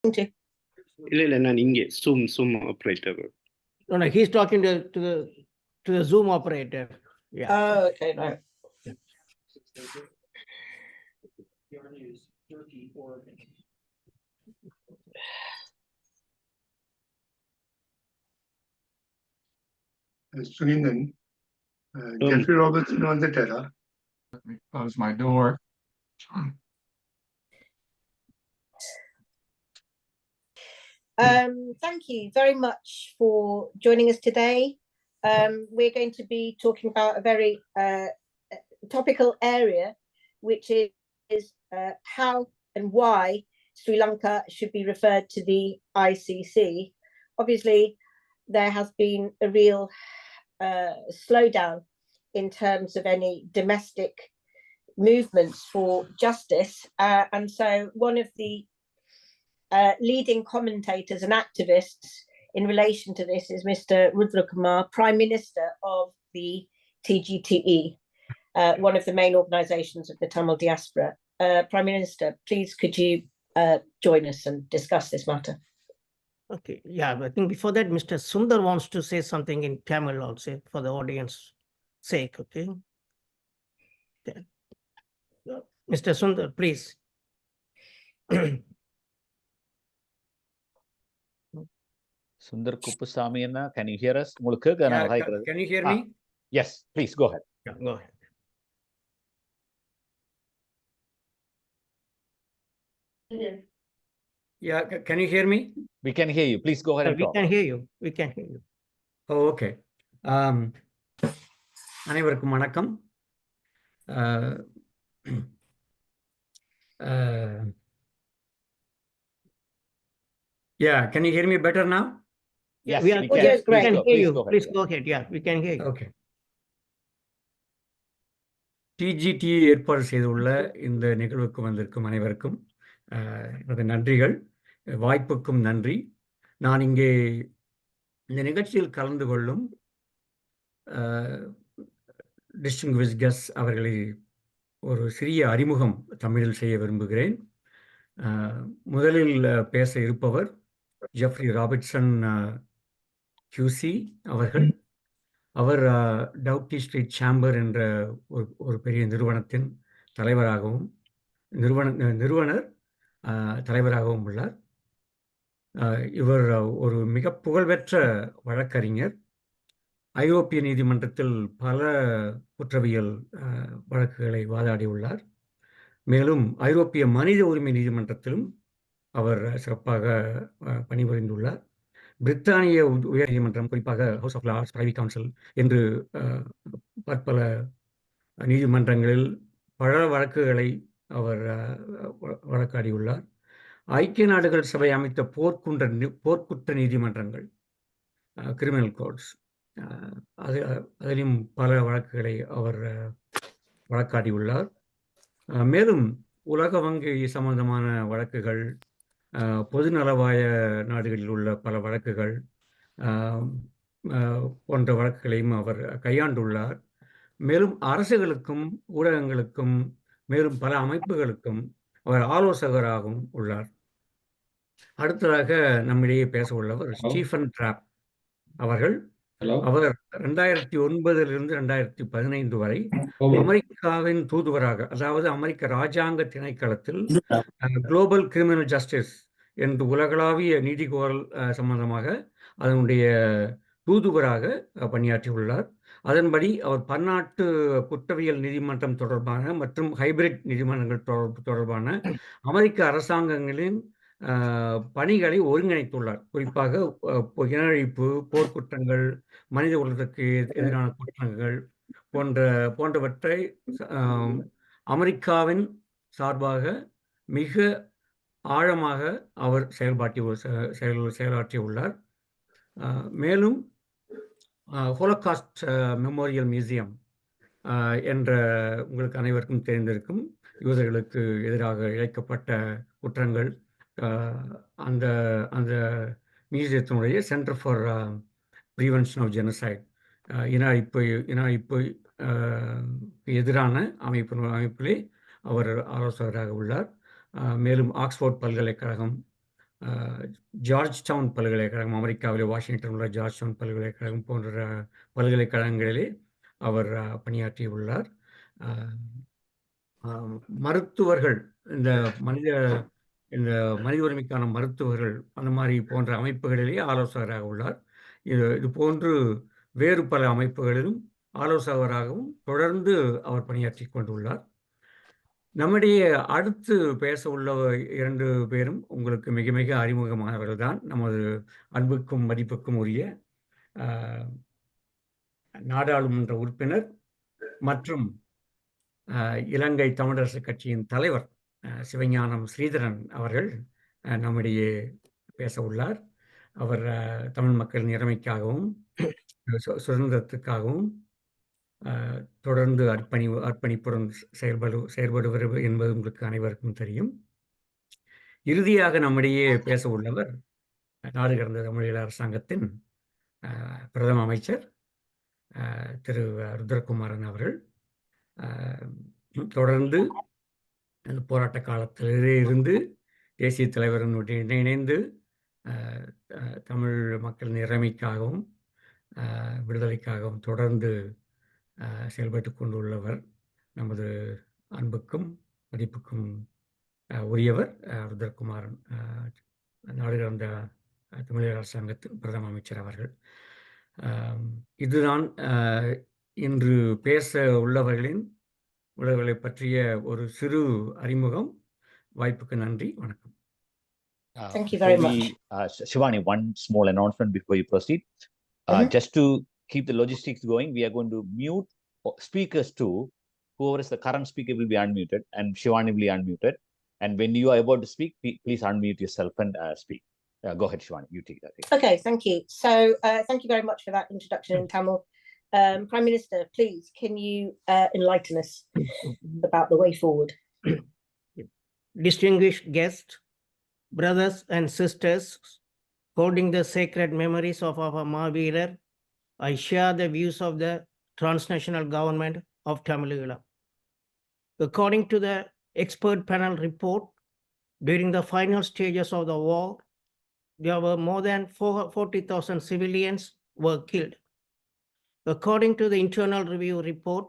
இல்ல நான் இங்கே Zoom operator. No, he's talking to the Zoom operator. Yeah. Oh, okay, no. Sunindan, Jeffrey Robertson on the terror. Let me close my door. Thank you very much for joining us today. We're going to be talking about a very topical area, which is how and why Sri Lanka should be referred to the ICC. Obviously, there has been a real slowdown in terms of any domestic movements for justice. And so one of the leading commentators and activists in relation to this is Mr. Rudra Kumar, Prime Minister of the TGTE, one of the main organizations of the Tamil diaspora. Prime Minister, please could you join us and discuss this matter? Okay. Yeah, I think before that, Mr. Sundar wants to say something in Tamil also for the audience sake. Okay. Okay. Mr. Sundar, please. Sundar Kuppusamy, can you hear us? Can you hear me? Yes, please go ahead. Yeah, go ahead. Yeah, can you hear me? We can hear you. Please go ahead and talk. We can hear you. We can hear you. Oh, okay. அனைவருக்கும் வணக்கம். Yeah, can you hear me better now? Yes, we can hear you. Please ahead. go ahead. Yeah, we can hear you. Okay. TGT ஏற்பாடு செய்துள்ள இந்த நிகழ்வுக்கு வந்திருக்கும் அனைவருக்கும் எனது நன்றிகள், வாய்ப்புக்கும் நன்றி. நான் இங்கே இந்த நிகழ்ச்சியில் கலந்து கொள்ளும் டிஸ்டிங்விஷ்ட் கெஸ்ட் அவர்களை ஒரு சிறிய அறிமுகம் தமிழில் செய்ய விரும்புகிறேன். முதலில் பேச இருப்பவர் ஜெஃப்ரி ராபர்ட்சன் QC அவர்கள். அவர் டவுட்டி ஸ்ட்ரீட் சேம்பர் என்ற ஒரு பெரிய நிறுவனத்தின் தலைவராகவும் நிறுவனர் தலைவராகவும் உள்ளார். இவர் ஒரு மிக புகழ்பெற்ற வழக்கறிஞர். ஐரோப்பிய நீதிமன்றத்தில் பல குற்றவியல் வழக்குகளை வாதாடியுள்ளார். மேலும் ஐரோப்பிய மனித உரிமை நீதிமன்றத்திலும் அவர் சிறப்பாக பணிபுரிந்துள்ளார். பிரித்தானிய உயர் நீதிமன்றம், குறிப்பாக House of Lords, Privy Council என்று பற்பல நீதிமன்றங்களில் பல வழக்குகளை அவர் வழக்காடியுள்ளார். ஐக்கிய நாடுகள் சபை அமைத்த போர்க்குற்ற நீதிமன்றங்கள், கிரிமினல் கோர்ட்ஸ், அதிலும் பல வழக்குகளை அவர் வழக்காடியுள்ளார். மேலும் உலக வங்கி சம்பந்தமான வழக்குகள், பொதுநலவாய நாடுகளில் உள்ள பல வழக்குகள் போன்ற வழக்குகளையும் அவர் கையாண்டுள்ளார். மேலும் அரசுகளுக்கும் ஊடகங்களுக்கும் மேலும் பல அமைப்புகளுக்கும் அவர் ஆலோசகராகவும் உள்ளார். அடுத்ததாக நம்மிடையே பேச உள்ளவர் ஸ்டீஃபன் டிராப் அவர்கள். அவர் 2009 2015 வரை அமெரிக்காவின் தூதுவராக, அதாவது அமெரிக்க இராஜாங்க திணைக்களத்தில் குளோபல் கிரிமினல் ஜஸ்டிஸ் என்று உலகளாவிய நீதிகோரல் சம்பந்தமாக அதனுடைய தூதுவராக பணியாற்றியுள்ளார். அதன்படி அவர் பன்னாட்டு குற்றவியல் நீதிமன்றம் தொடர்பான மற்றும் ஹைபிரிட் நீதிமன்றங்கள் தொடர்பான அமெரிக்க அரசாங்கங்களின் பணிகளை ஒருங்கிணைத்துள்ளார். குறிப்பாக இனஅழிப்பு, போர்க்குற்றங்கள், மனித குலத்திற்கு எதிரான குற்றங்கள் போன்றவற்றை அமெரிக்காவின் சார்பாக மிக ஆழமாக அவர் செயலாற்றியுள்ளார். மேலும் ஹோலோகாஸ்ட் மெமோரியல் மியூசியம் என்ற உங்களுக்கு அனைவருக்கும் தெரிந்திருக்கும் யூதர்களுக்கு எதிராக இழைக்கப்பட்ட குற்றங்கள், அந்த அந்த மியூசியத்தினுடைய centre for prevention of genocide, இன அழிப்பு எதிரான அமைப்பிலே அவர் ஆலோசகராக உள்ளார். மேலும் ஆக்ஸ்போர்ட் பல்கலைக்கழகம், ஜார்ஜ் டவுன் பல்கலைக்கழகம், அமெரிக்காவிலே வாஷிங்டன் உள்ள ஜார்ஜ் டவுன் பல்கலைக்கழகம் போன்ற பல்கலைக்கழகங்களிலே அவர் பணியாற்றியுள்ளார். மருத்துவர்கள், இந்த மனித உரிமைக்கான மருத்துவர்கள் அந்த மாதிரி போன்ற அமைப்புகளிலேயே ஆலோசகராக உள்ளார். இது போன்று வேறு பல அமைப்புகளிலும் ஆலோசகராகவும் தொடர்ந்து அவர் பணியாற்றி கொண்டுள்ளார். நம்முடைய அடுத்து பேச உள்ள 2 பேரும் உங்களுக்கு மிக மிக அறிமுகமானவர்கள் தான். நமது அன்புக்கும் மதிப்புக்கும் உரிய நாடாளுமன்ற உறுப்பினர் மற்றும் இலங்கை தமிழரசு கட்சியின் தலைவர் சிவஞானம் ஸ்ரீதரன் அவர்கள் நம்மிடையே பேச உள்ளார். அவர் தமிழ் மக்களின் இறைமைக்காகவும் சுதந்திரத்துக்காகவும் தொடர்ந்து அர்ப்பணிப்புடன் செயல்படுவர் என்பது உங்களுக்கு அனைவருக்கும் தெரியும். இறுதியாக நம்மிடையே பேச உள்ளவர் நாடு கடந்த தமிழீழ அரசாங்கத்தின் பிரதம அமைச்சர் திரு ருத்ரகுமாரன் அவர்கள். தொடர்ந்து போராட்ட காலத்திலே இருந்து தேசிய தலைவருடன் இணைந்து தமிழ் மக்களின் இறைமைக்காகவும் விடுதலைக்காகவும் தொடர்ந்து செயல்பட்டு கொண்டுள்ளவர். நமது அன்புக்கும் மதிப்புக்கும் உரியவர் ருத்ரகுமாரன், நாடு கடந்த தமிழக அரசாங்கத்தின் பிரதம அமைச்சர் அவர்கள். இதுதான் இன்று பேச உள்ளவர்களை பற்றிய ஒரு சிறு அறிமுகம். வாய்ப்புக்கு நன்றி, வணக்கம். Thank you very much. Shivani, one small announcement before you proceed. Just to keep the logistics going, we are going to mute speakers too. Whoever is the current speaker will be unmuted and Shivani will be unmuted. And when you are about to speak, please unmute yourself and speak. Go ahead, Shivani, you take that. Okay, thank you. So thank you very much for that introduction in Tamil. Prime Minister, please, can you enlighten us about the way forward? Distinguished guests, brothers and sisters, holding the sacred memories of our Mahaveerar, I share the views of the transnational government of Tamil Nadu. According to the expert panel report, during the final stages of the war, there were more than 40,000 civilians were killed. According to the internal review report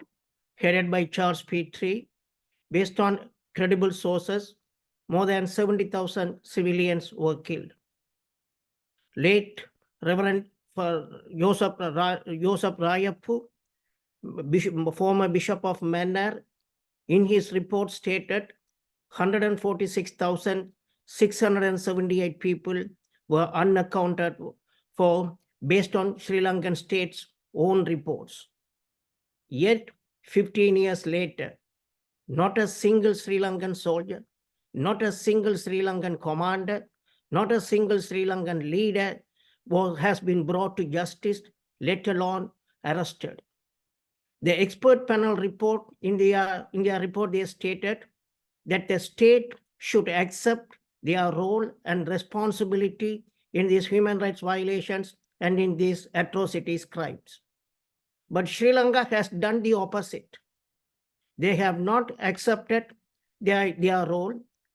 headed by Charles Petrie, based on credible sources, more than 70,000 civilians were killed. Late Reverend Joseph Rayappu, former Bishop of Mannar, in his report stated 146,678 people were unaccounted for based on Sri Lankan state's own reports. Yet, 15 years later, not a single Sri Lankan soldier, not a single Sri Lankan commander, not a single Sri Lankan leader has been brought to justice, let alone arrested. The expert panel report, in their report, they stated that the state should accept their role and responsibility in these human rights violations and in these atrocities, crimes. But Sri Lanka has done the opposite. They have not accepted their role.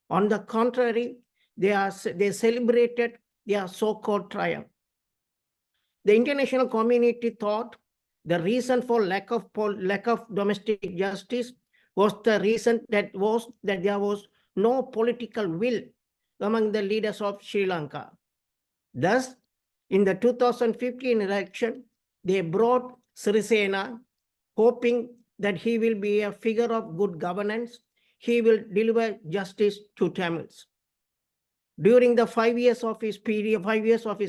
On the contrary, they celebrated their so-called triumph. The international community thought the reason for lack of domestic justice was the reason that there was no political will among the leaders of Sri Lanka. Thus, in the 2015 election, they brought Sirisena, hoping that he will be a figure of good governance. He will deliver justice to Tamils. During the 5 years of his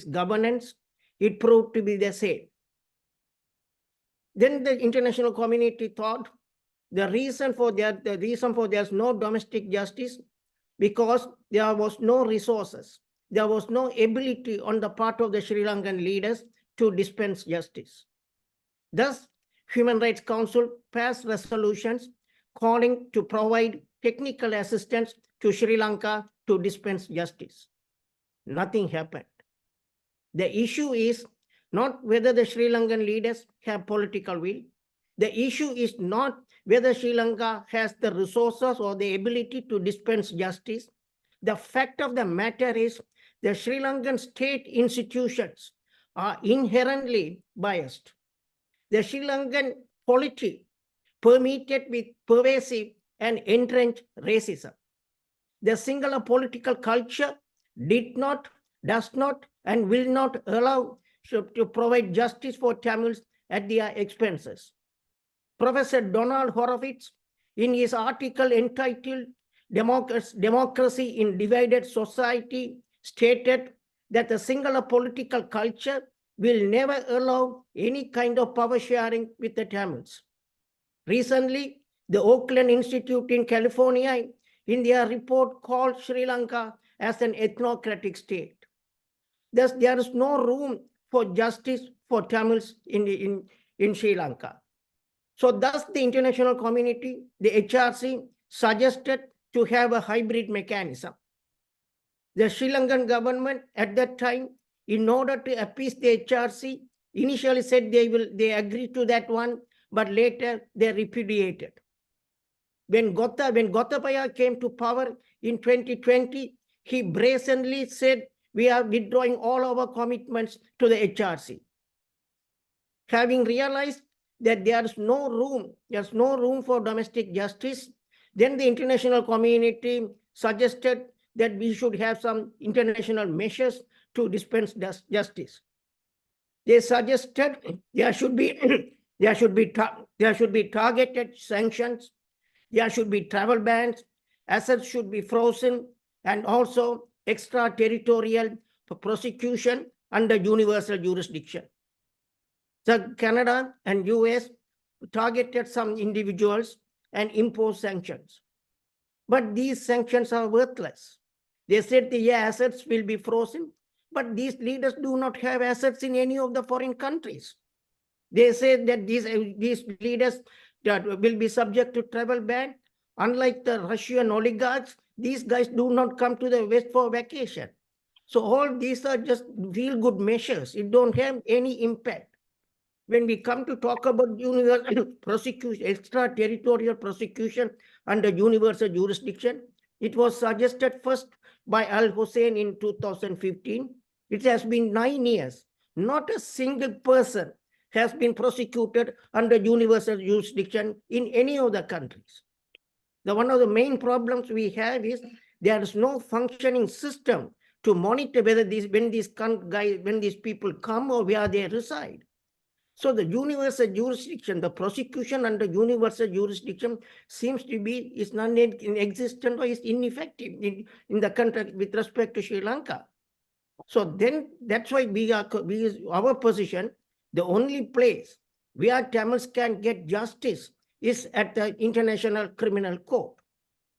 governance, it proved to be the same. Then the international community thought the reason for there's no domestic justice because there was no resources, there was no ability on the part of the Sri Lankan leaders to dispense justice. Thus, Human Rights Council passed resolutions calling to provide technical assistance to Sri Lanka to dispense justice. Nothing happened. The issue is not whether the Sri Lankan leaders have political will. The issue is not whether Sri Lanka has the resources or the ability to dispense justice. The fact of the matter is the Sri Lankan state institutions are inherently biased. The Sri Lankan polity permeated with pervasive and entrenched racism. The singular political culture did not, does not, and will not allow to provide justice for Tamils at their expenses. Professor Donald Horowitz, in his article entitled Democracy in Divided Society, stated that the singular political culture will never allow any kind of power sharing with the Tamils. Recently, the Oakland Institute in California, in their report, called Sri Lanka as an ethnocratic state. Thus, there is no room for justice for Tamils in Sri Lanka. So thus the international community, the HRC, suggested to have a hybrid mechanism. The Sri Lankan government at that time, in order to appease the HRC, initially said they agreed to that one, but later they repudiated. When Gotabaya came to power in 2020, he brazenly said, we are withdrawing all our commitments to the HRC. Having realized that there's no room for domestic justice, then the international community suggested that we should have some international measures to dispense justice. They suggested there should be targeted sanctions, there should be travel bans, assets should be frozen, and also extraterritorial prosecution under universal jurisdiction. So Canada and US targeted some individuals and imposed sanctions. But these sanctions are worthless. They said the assets will be frozen, but these leaders do not have assets in any of the foreign countries. They said that these leaders that will be subject to travel ban. Unlike the Russian oligarchs, these guys do not come to the West for vacation. So all these are just real good measures. It don't have any impact. When we come to talk about universal prosecution, extraterritorial prosecution under universal jurisdiction, it was suggested first by Al Hussein in 2015. It has been 9 years. Not a single person has been prosecuted under universal jurisdiction in any of the countries. One of the main problems we have is there is no functioning system to monitor whether when these people come or where they reside. So the universal jurisdiction, the prosecution under universal jurisdiction seems to be is non-existent or is ineffective in the country with respect to Sri Lanka. So then that's why our position, the only place where Tamils can get justice is at the International Criminal Court.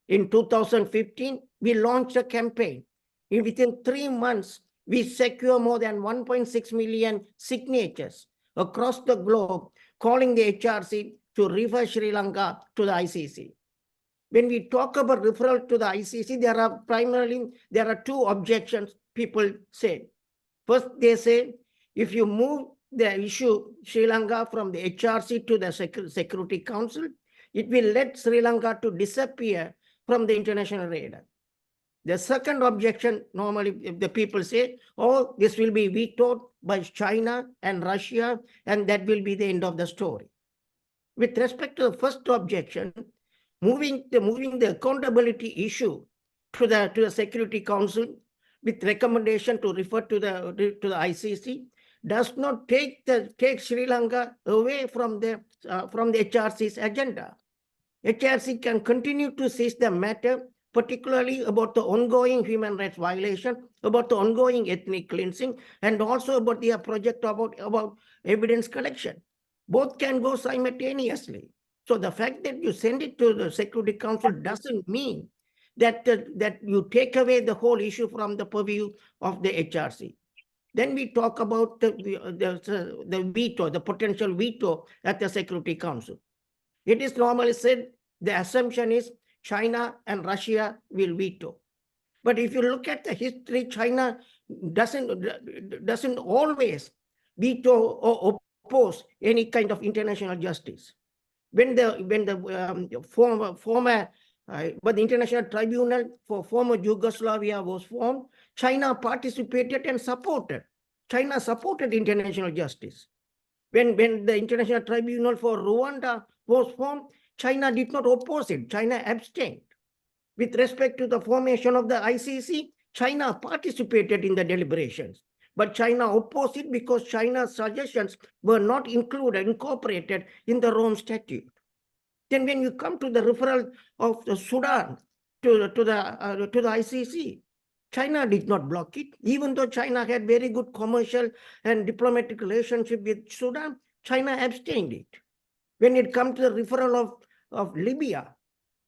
In 2015, we launched a campaign. Within 3 months, we secure more than 1.6 million signatures across the globe, calling the HRC to refer Sri Lanka to the ICC. When we talk about referral to the ICC, there are 2 objections people say. First, they say, if you move the issue Sri Lanka from the HRC to the Security Council, it will let Sri Lanka to disappear from the international radar. The second objection, normally the people say, oh, this will be vetoed by China and Russia, and that will be the end of the story. With respect to the first objection, moving the accountability issue to the Security Council with recommendation to refer to the ICC does not take Sri Lanka away from the HRC's agenda. HRC can continue to seize the matter, particularly about the ongoing human rights violation, about the ongoing ethnic cleansing, and also about their project about evidence collection. Both can go simultaneously. So the fact that you send it to the Security Council doesn't mean that you take away the whole issue from the purview of the HRC. Then we talk about the veto, the potential veto at the Security Council. It is normally said the assumption is China and Russia will veto. But if you look at the history, China doesn't always veto or oppose any kind of international justice. When the International Tribunal for former Yugoslavia was formed, China participated and supported. China supported international justice. When the International Tribunal for Rwanda was formed, China did not oppose it. China abstained. With respect to the formation of the ICC, China participated in the deliberations, but China opposed it because China's suggestions were not incorporated in the Rome Statute. Then when you come to the referral of the Sudan to the ICC, China did not block it, even though China had very good commercial and diplomatic relationship with Sudan. China abstained it. When it comes to the referral of Libya,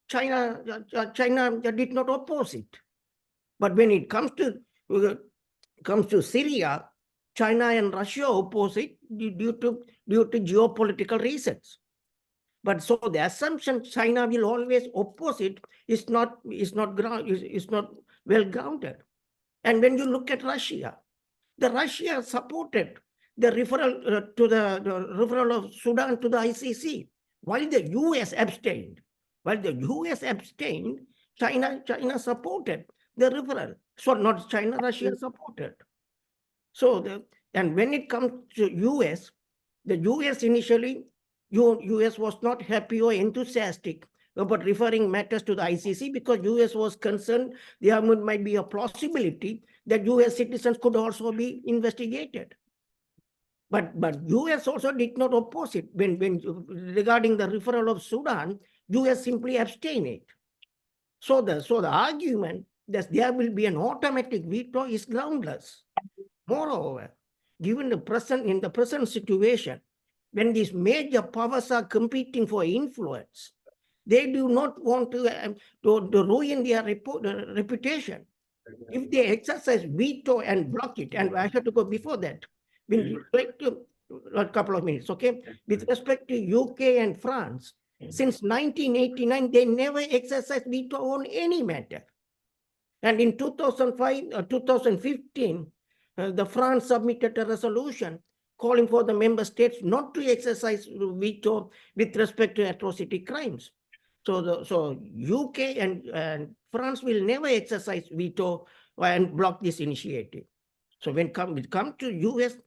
China did not oppose it. But when it comes to Syria, China and Russia oppose it due to geopolitical reasons. But so the assumption China will always oppose it is not well grounded. And when you look at Russia, Russia supported the referral referral of Sudan to the ICC, while the US abstained. While the US abstained, China supported the referral. So not China, Russia supported. So and when it comes to US, the US initially, US was not happy or enthusiastic about referring matters to the ICC because US was concerned there might be a possibility that US citizens could also be investigated. But US also did not oppose it. When regarding the referral of Sudan, US simply abstained it. So the argument that there will be an automatic veto is groundless. Moreover, given the present situation, when these major powers are competing for influence, they do not want to ruin their reputation. If they exercise veto and block it, and I have to go before that, a couple of minutes, okay? With respect to UK and France, since 1989, they never exercised veto on any matter. And in 2015, the France submitted a resolution calling for the member states not to exercise veto with respect to atrocity crimes. So UK and France will never exercise veto and block this initiative. So when we come to US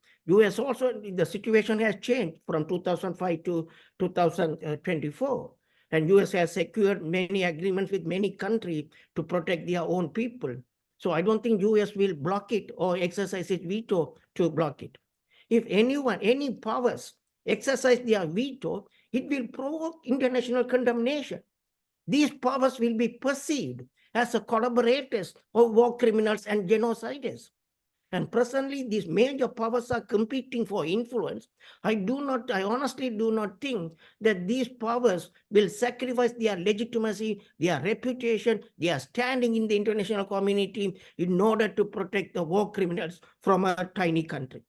also, the situation has changed from 2005 to 2024. And US has secured many agreements with many countries to protect their own people. So I don't think US will block it or exercise its veto to block it. If any powers exercise their veto, it will provoke international condemnation. These powers will be perceived as collaborators of war criminals and genociders. And presently, these major powers are competing for influence. I honestly do not think that these powers will sacrifice their legitimacy, their reputation, their standing in the international community in order to protect the war criminals from a tiny country.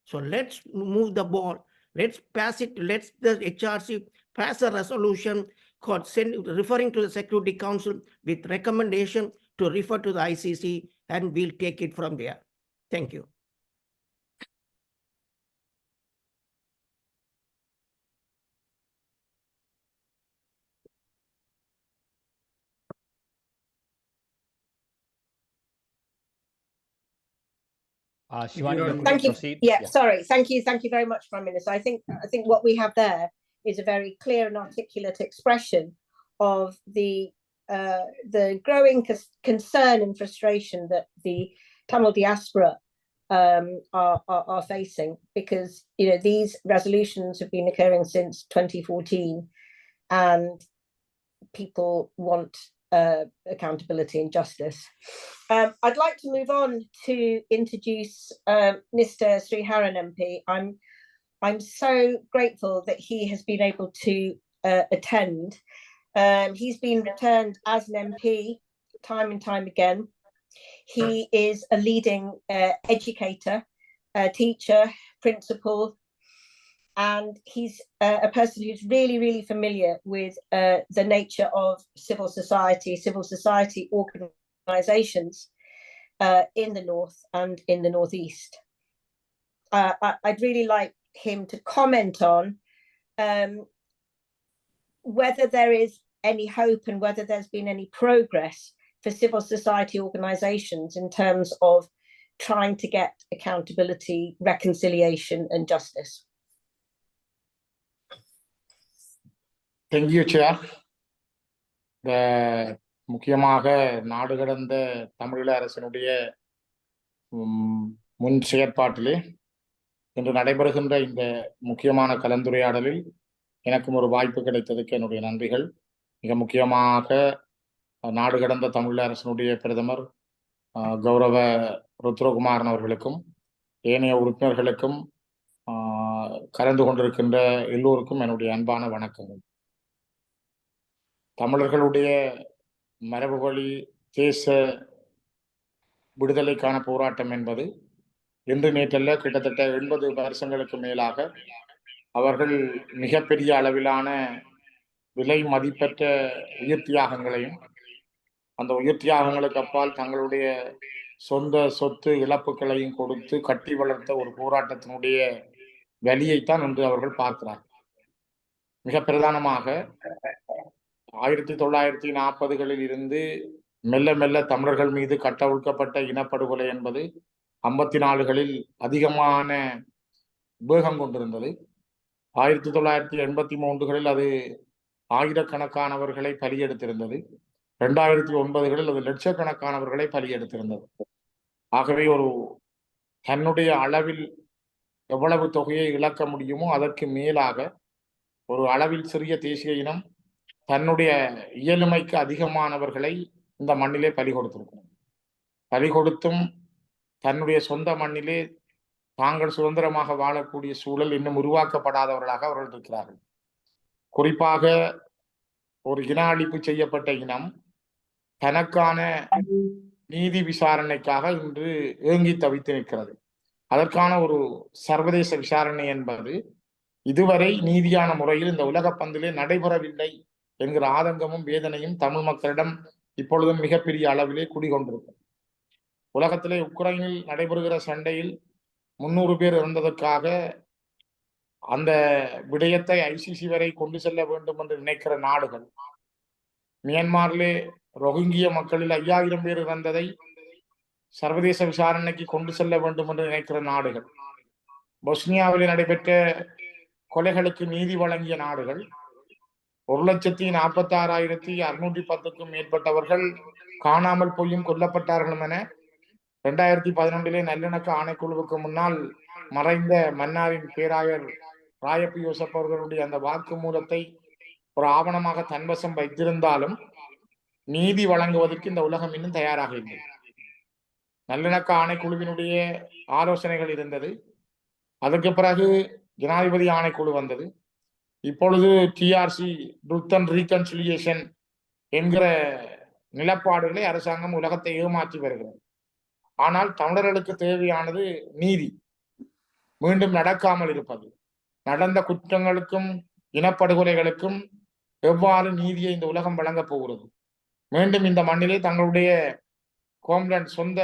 So let's move the ball. Let's pass it. Let the HRC pass a resolution referring to the Security Council with recommendation to refer to the ICC, and we'll take it from there. Thank you. Shivani, Thank you. proceed. Yeah, sorry. Thank you very much, Prime Minister. I think what we have there is a very clear and articulate expression of the growing concern and frustration that the Tamil diaspora are facing, because these resolutions have been occurring since 2014, and people want accountability and justice. I'd like to move on to introduce Mr. Sriharan MP. I'm so grateful that he has been able to attend. He's been returned as an MP time and time again. He is a leading educator, teacher, principal, and he's a person who's really, really familiar with the nature of civil society organisations in the North and in the Northeast. I'd really like him to comment on whether there is any hope and whether there's been any progress for civil society organisations in terms of trying to get accountability, reconciliation and justice? Thank you, Chair. முக்கியமாக நாடு கடந்த தமிழீழ அரசினுடைய முன் செயற்பாட்டிலே இன்று நடைபெறுகின்ற இந்த முக்கியமான கலந்துரையாடலில் எனக்கும் ஒரு வாய்ப்பு கிடைத்ததுக்கு என்னுடைய நன்றிகள். மிக முக்கியமாக நாடு கடந்த தமிழீழ அரசினுடைய பிரதமர் கௌரவ ருத்ரகுமாரன் அவர்களுக்கும் ஏனைய உறுப்பினர்களுக்கும் கலந்து கொண்டிருக்கின்ற எல்லோருக்கும் என்னுடைய அன்பான வணக்கங்கள். தமிழர்களுடைய மரபு வழி தேச விடுதலைக்கான போராட்டம் என்பது இன்று நேற்றல்ல, கிட்டத்தட்ட 80 வருஷங்களுக்கு மேலாக அவர்கள் மிகப்பெரிய அளவிலான விலை மதிப்பற்ற உயிர் தியாகங்களையும் அந்த உயிர் தியாகங்களுக்கு அப்பால் தங்களுடைய சொந்த சொத்து இழப்புகளையும் கொடுத்து கட்டி வளர்த்த ஒரு போராட்டத்தினுடைய வலியைத்தான் இன்று அவர்கள் பார்க்கிறார்கள். மிக பிரதானமாக 1940களில் இருந்து மெல்ல மெல்ல தமிழர்கள் மீது கட்டவிழ்க்கப்பட்ட இனப்படுகொலை என்பது 54களில் அதிகமான வேகம் கொண்டிருந்தது. 1983களில் அது ஆயிரக்கணக்கானவர்களை பலியெடுத்திருந்தது. 2009களில் அது லட்சக்கணக்கானவர்களை பலியெடுத்திருந்தது. ஆகவே ஒரு தன்னுடைய அளவில் எவ்வளவு தொகையை இழக்க முடியுமோ அதற்கு மேலாக ஒரு அளவில் சிறிய தேசிய இனம் தன்னுடைய இயலுமைக்கு அதிகமானவர்களை இந்த மண்ணிலே பலி கொடுத்திருக்கிறது. பலி கொடுத்தும் தன்னுடைய சொந்த மண்ணிலே தாங்கள் சுதந்திரமாக வாழக்கூடிய சூழல் இன்னும் உருவாக்கப்படாதவர்களாக அவர்கள் இருக்கிறார்கள். குறிப்பாக ஒரு இன அழிப்பு செய்யப்பட்ட இனம் தனக்கான நீதி விசாரணைக்காக இன்று ஏங்கி தவித்து நிற்கிறது. அதற்கான ஒரு சர்வதேச விசாரணை என்பது இதுவரை நீதியான முறையில் இந்த உலக பந்திலே நடைபெறவில்லை என்கிற ஆதங்கமும் வேதனையும் தமிழ் மக்களிடம் இப்பொழுதும் மிகப்பெரிய அளவிலே குடிகொண்டிருக்கிறது. உலகத்திலே உக்ரைனில் நடைபெறுகிற சண்டையில் 300 பேர் இறந்ததற்காக அந்த விடயத்தை ICC வரை கொண்டு செல்ல வேண்டும் என்று நினைக்கிற நாடுகள், மியான்மரிலே ரோஹிங்கிய மக்களில் 5000 பேர் இறந்ததை சர்வதேச விசாரணைக்கு கொண்டு செல்ல வேண்டும் என்று நினைக்கிற நாடுகள், பொஸ்னியாவில் நடைபெற்ற கொலைகளுக்கு நீதி வழங்கிய நாடுகள், 1,46,610க்கும் மேற்பட்டவர்கள் காணாமல் போயும் கொல்லப்பட்டார்கள் என 2011 நல்லிணக்க ஆணைக்குழுவுக்கு முன்னால் மறைந்த மன்னாரின் பேராயர் ராயப்ப யோசப் அவர்களுடைய அந்த வாக்கு மூலத்தை ஒரு ஆவணமாக தன்வசம் வைத்திருந்தாலும் நீதி வழங்குவதற்கு இந்த உலகம் இன்னும் தயாராக இல்லை. நல்லிணக்க ஆணைக்குழுவினுடைய ஆலோசனைகள் இருந்தது. அதற்கு பிறகு ஜனாதிபதி ஆணைக்குழு வந்தது. இப்பொழுது TRC ட்ரூத் அண்ட் ரீகன்சிலியேஷன் என்கிற நிலப்பாடுகளை அரசாங்கம் உலகத்தை ஏமாற்றி வருகிறது. ஆனால் தமிழர்களுக்கு தேவையானது நீதி மீண்டும் நடக்காமல் இருப்பது. நடந்த குற்றங்களுக்கும் இனப்படுகொலைகளுக்கும் எவ்வாறு நீதியை இந்த உலகம் வழங்கப் போகிறது? மீண்டும் இந்த மண்ணிலே தங்களுடைய கோம்லண்ட் சொந்த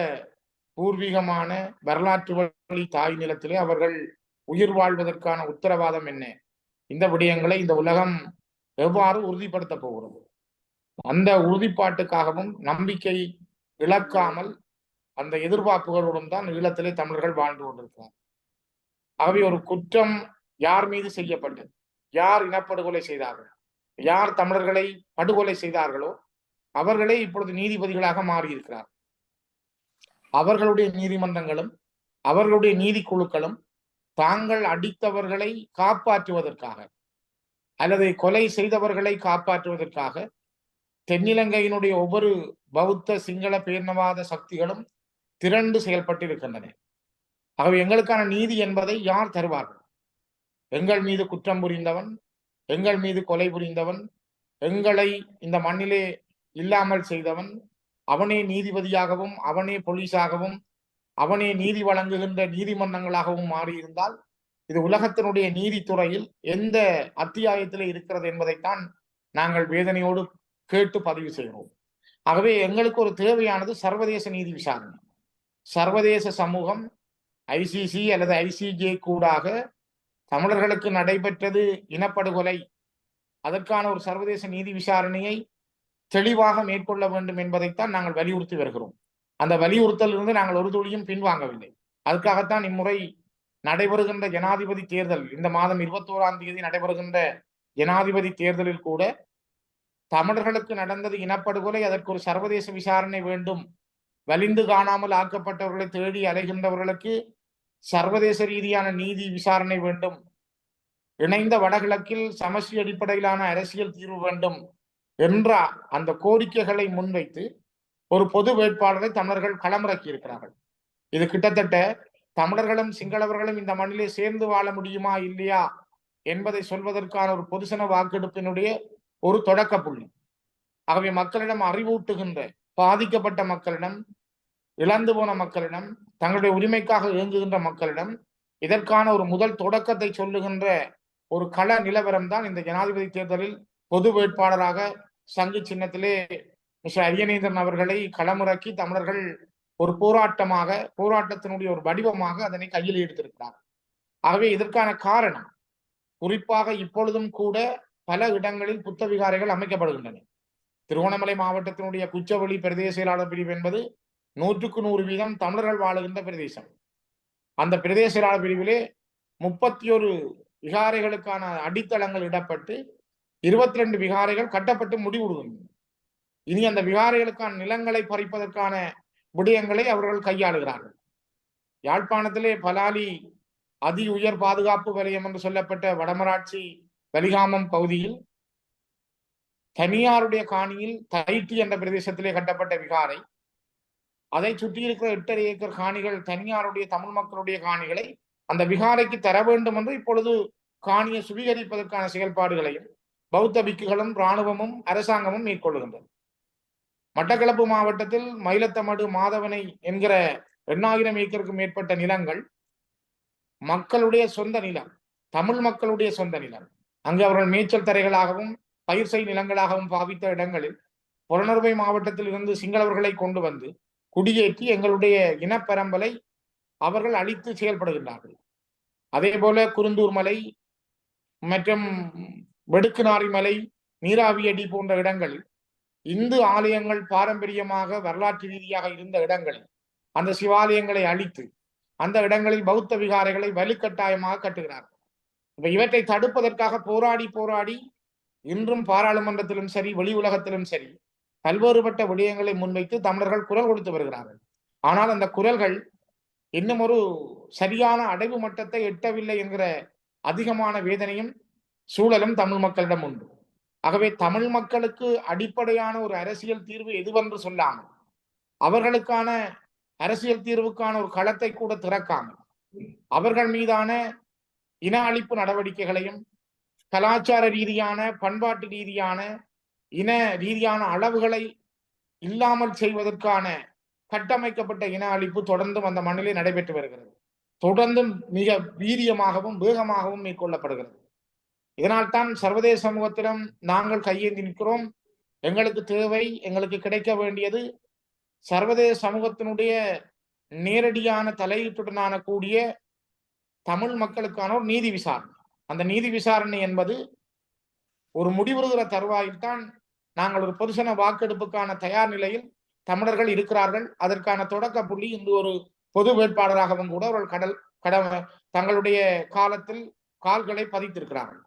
பூர்வீகமான வரலாற்று வழி தாய் நிலத்திலே அவர்கள் உயிர் வாழ்வதற்கான உத்தரவாதம் என்ன? இந்த விடயங்களை இந்த உலகம் எவ்வாறு உறுதிப்படுத்த போகிறது? அந்த உறுதிப்பாட்டுக்காகவும் நம்பிக்கை இழக்காமல் அந்த எதிர்பார்ப்புகளுடன் தான் ஈழத்திலே தமிழர்கள் வாழ்ந்து கொண்டிருக்கிறார். ஆகவே ஒரு குற்றம் யார் மீது செய்யப்பட்டது, யார் இனப்படுகொலை செய்தார்கள், யார் தமிழர்களை படுகொலை செய்தார்களோ அவர்களே இப்பொழுது நீதிபதிகளாக மாறியிருக்கிறார். அவர்களுடைய நீதிமன்றங்களும் அவர்களுடைய நீதி குழுக்களும் தாங்கள் அடித்தவர்களை காப்பாற்றுவதற்காக அல்லது கொலை செய்தவர்களை காப்பாற்றுவதற்காக தென்னிலங்கையினுடைய ஒவ்வொரு பௌத்த சிங்கள பேரினவாத சக்திகளும் திரண்டு செயல்பட்டிருக்கின்றன. ஆகவே எங்களுக்கான நீதி என்பதை யார் தருவார்கள்? எங்கள் மீது குற்றம் புரிந்தவன், எங்கள் மீது கொலை புரிந்தவன், எங்களை இந்த மண்ணிலே இல்லாமல் செய்தவன், அவனே நீதிபதியாகவும் அவனே போலீஸாகவும் அவனே நீதி வழங்குகின்ற நீதிமன்றங்களாகவும் மாறியிருந்தால் இது உலகத்தினுடைய நீதித்துறையில் எந்த அத்தியாயத்திலே இருக்கிறது என்பதைத்தான் நாங்கள் வேதனையோடு கேட்டு பதிவு செய்கிறோம். ஆகவே எங்களுக்கு ஒரு தேவையானது சர்வதேச நீதி விசாரணை. சர்வதேச சமூகம் ICC அல்லது ICJ கூடாக தமிழர்களுக்கு நடைபெற்றது இனப்படுகொலை, அதற்கான ஒரு சர்வதேச நீதி விசாரணையை தெளிவாக மேற்கொள்ள வேண்டும் என்பதைத்தான் நாங்கள் வலியுறுத்தி வருகிறோம். அந்த வலியுறுத்தலிருந்து நாங்கள் ஒரு துளியும் பின்வாங்கவில்லை. அதுக்காகத்தான் இம்முறை நடைபெறுகின்ற ஜனாதிபதி தேர்தல், இந்த மாதம் 21ஆம் தேதி நடைபெறுகின்ற ஜனாதிபதி தேர்தலில் கூட தமிழர்களுக்கு நடந்தது இனப்படுகொலை, அதற்கு ஒரு சர்வதேச விசாரணை வேண்டும், வலிந்து காணாமல் ஆக்கப்பட்டவர்களை தேடி அலைகின்றவர்களுக்கு சர்வதேச ரீதியான நீதி விசாரணை வேண்டும், இணைந்த வடகிழக்கில் சமஷ்டி அடிப்படையிலான அரசியல் தீர்வு வேண்டும் என்ற அந்த கோரிக்கைகளை முன்வைத்து ஒரு பொது வேட்பாளரை தமிழர்கள் களமிறக்கி இருக்கிறார்கள். இது கிட்டத்தட்ட தமிழர்களும் சிங்களவர்களும் இந்த மண்ணிலே சேர்ந்து வாழ முடியுமா இல்லையா என்பதை சொல்வதற்கான ஒரு பொதுசன வாக்கெடுப்பினுடைய ஒரு தொடக்க புள்ளி. ஆகவே மக்களிடம் அறிவூட்டுகின்ற, பாதிக்கப்பட்ட மக்களிடம், இழந்து போன மக்களிடம், தங்களுடைய உரிமைக்காக இயங்குகின்ற மக்களிடம் இதற்கான ஒரு முதல் தொடக்கத்தை சொல்லுகின்ற ஒரு கள நிலவரம் தான் இந்த ஜனாதிபதி தேர்தலில் பொது வேட்பாளராக சங்கு சின்னத்திலே மிஸ்டர் அரியநேந்திரன் அவர்களை களமிறக்கி தமிழர்கள் ஒரு போராட்டத்தினுடைய ஒரு வடிவமாக அதனை கையில் எடுத்திருக்கிறார். ஆகவே இதற்கான காரணம், குறிப்பாக இப்பொழுதும் கூட பல இடங்களில் புத்த விகாரைகள் அமைக்கப்படுகின்றன. திருகோணமலை மாவட்டத்தினுடைய குச்சவெளி பிரதேச செயலாளர் பிரிவு என்பது 100க்கு 100% தமிழர்கள் வாழுகின்ற பிரதேசம். அந்த பிரதேச செயலாளர் பிரிவிலே 31 விகாரைகளுக்கான அடித்தளங்கள் இடப்பட்டு 22 விகாரைகள் கட்டப்பட்டு முடிவுறுகின்றன. இனி அந்த விகாரைகளுக்கான நிலங்களை பறிப்பதற்கான விடயங்களை அவர்கள் கையாளுகிறார்கள். யாழ்ப்பாணத்திலே பலாலி அதி உயர் பாதுகாப்பு வலயம் என்று சொல்லப்பட்ட வடமராட்சி வலிகாமம் பகுதியில் தனியாருடைய காணியில் தைட்டி என்ற பிரதேசத்திலே கட்டப்பட்ட விகாரை, அதை சுற்றி இருக்கிற 8.5 ஏக்கர் காணிகள் தனியாருடைய தமிழ் மக்களுடைய காணிகளை அந்த விகாரைக்கு தர வேண்டும் என்று இப்பொழுது காணியை சுவீகரிப்பதற்கான செயல்பாடுகளையும் பௌத்த பிக்குகளும் இராணுவமும் அரசாங்கமும் மேற்கொள்ளுகின்றன. மட்டக்களப்பு மாவட்டத்தில் மயிலத்தமடு மாதவனை என்கிற 8000 ஏக்கருக்கு மேற்பட்ட நிலங்கள் மக்களுடைய சொந்த நிலம், தமிழ் மக்களுடைய சொந்த நிலம். அங்கு அவர்கள் மேய்ச்சல் தரைகளாகவும் பயிர் செய் நிலங்களாகவும் பாவித்த இடங்களில் புலனறுவை மாவட்டத்தில் இருந்து சிங்களவர்களை கொண்டு வந்து குடியேற்றி எங்களுடைய இனப்பரம்பலை அவர்கள் அழித்து செயல்படுகின்றார்கள். அதே போல குருந்தூர் மலை மற்றும் வெடுக்குநாரி மலை, நீராவியடி போன்ற இடங்களில் இந்து ஆலயங்கள் பாரம்பரியமாக வரலாற்று ரீதியாக இருந்த இடங்களில் அந்த சிவாலயங்களை அழித்து அந்த இடங்களில் பௌத்த விகாரைகளை வலுக்கட்டாயமாக கட்டுகிறார்கள். இப்ப இவற்றை தடுப்பதற்காக போராடி இன்றும் பாராளுமன்றத்திலும் சரி, வெளி உலகத்திலும் சரி, பல்வேறுபட்ட விடயங்களை முன்வைத்து தமிழர்கள் குரல் கொடுத்து வருகிறார்கள். ஆனால் அந்த குரல்கள் இன்னும் ஒரு சரியான அடைவு மட்டத்தை எட்டவில்லை என்கிற அதிகமான வேதனையும் சூழலும் தமிழ் மக்களிடம் உண்டு. ஆகவே தமிழ் மக்களுக்கு அடிப்படையான ஒரு அரசியல் தீர்வு எதுவென்று சொல்லாமல், அவர்களுக்கான அரசியல் தீர்வுக்கான ஒரு களத்தை கூட திறக்காமல், அவர்கள் மீதான இன அழிப்பு நடவடிக்கைகளையும் கலாச்சார ரீதியான, பண்பாட்டு ரீதியான, இன ரீதியான அளவுகளை இல்லாமல் செய்வதற்கான கட்டமைக்கப்பட்ட இன அழிப்பு தொடர்ந்தும் அந்த மண்ணிலே நடைபெற்று வருகிறது. தொடர்ந்தும் மிக வீரியமாகவும் வேகமாகவும் மேற்கொள்ளப்படுகிறது. இதனால்தான் சர்வதேச சமூகத்திடம் நாங்கள் கையேந்தி நிற்கிறோம். எங்களுக்கு தேவை, எங்களுக்கு கிடைக்க வேண்டியது சர்வதேச சமூகத்தினுடைய நேரடியான தலையீட்டுடனான கூடிய தமிழ் மக்களுக்கான ஒரு நீதி விசாரணை. அந்த நீதி விசாரணை என்பது ஒரு முடிவுறுகிற தருவாயில் தான் நாங்கள் ஒரு பொதுசன வாக்கெடுப்புக்கான தயார் நிலையில் தமிழர்கள் இருக்கிறார்கள். அதற்கான தொடக்க புள்ளி இன்று ஒரு பொது வேட்பாளராகவும் கூட அவர்கள் தங்களுடைய காலத்தில் கால்களை பதித்திருக்கிறார்கள்.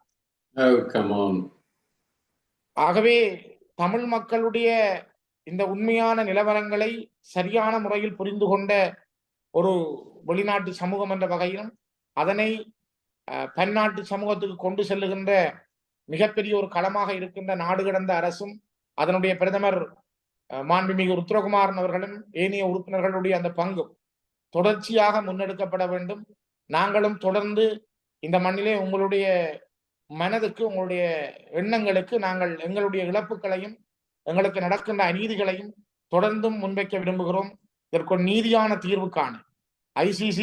ஆகவே தமிழ் மக்களுடைய இந்த உண்மையான நிலவரங்களை சரியான முறையில் புரிந்து கொண்ட ஒரு வெளிநாட்டு சமூகம் என்ற வகையிலும் அதனை பன்னாட்டு சமூகத்துக்கு கொண்டு செல்லுகின்ற மிகப்பெரிய ஒரு களமாக இருக்கின்ற நாடு கடந்த அரசும் அதனுடைய பிரதமர் மாண்புமிகு ருத்ரகுமாரன் அவர்களும் ஏனைய உறுப்பினர்களுடைய அந்த பங்கும் தொடர்ச்சியாக முன்னெடுக்கப்பட வேண்டும். நாங்களும் தொடர்ந்து இந்த மண்ணிலே உங்களுடைய மனதுக்கு, உங்களுடைய எண்ணங்களுக்கு நாங்கள் எங்களுடைய இழப்புகளையும் எங்களுக்கு நடக்கின்ற அநீதிகளையும் தொடர்ந்தும் முன்வைக்க விரும்புகிறோம். இதற்கு நீதியான தீர்வுக்கான ICC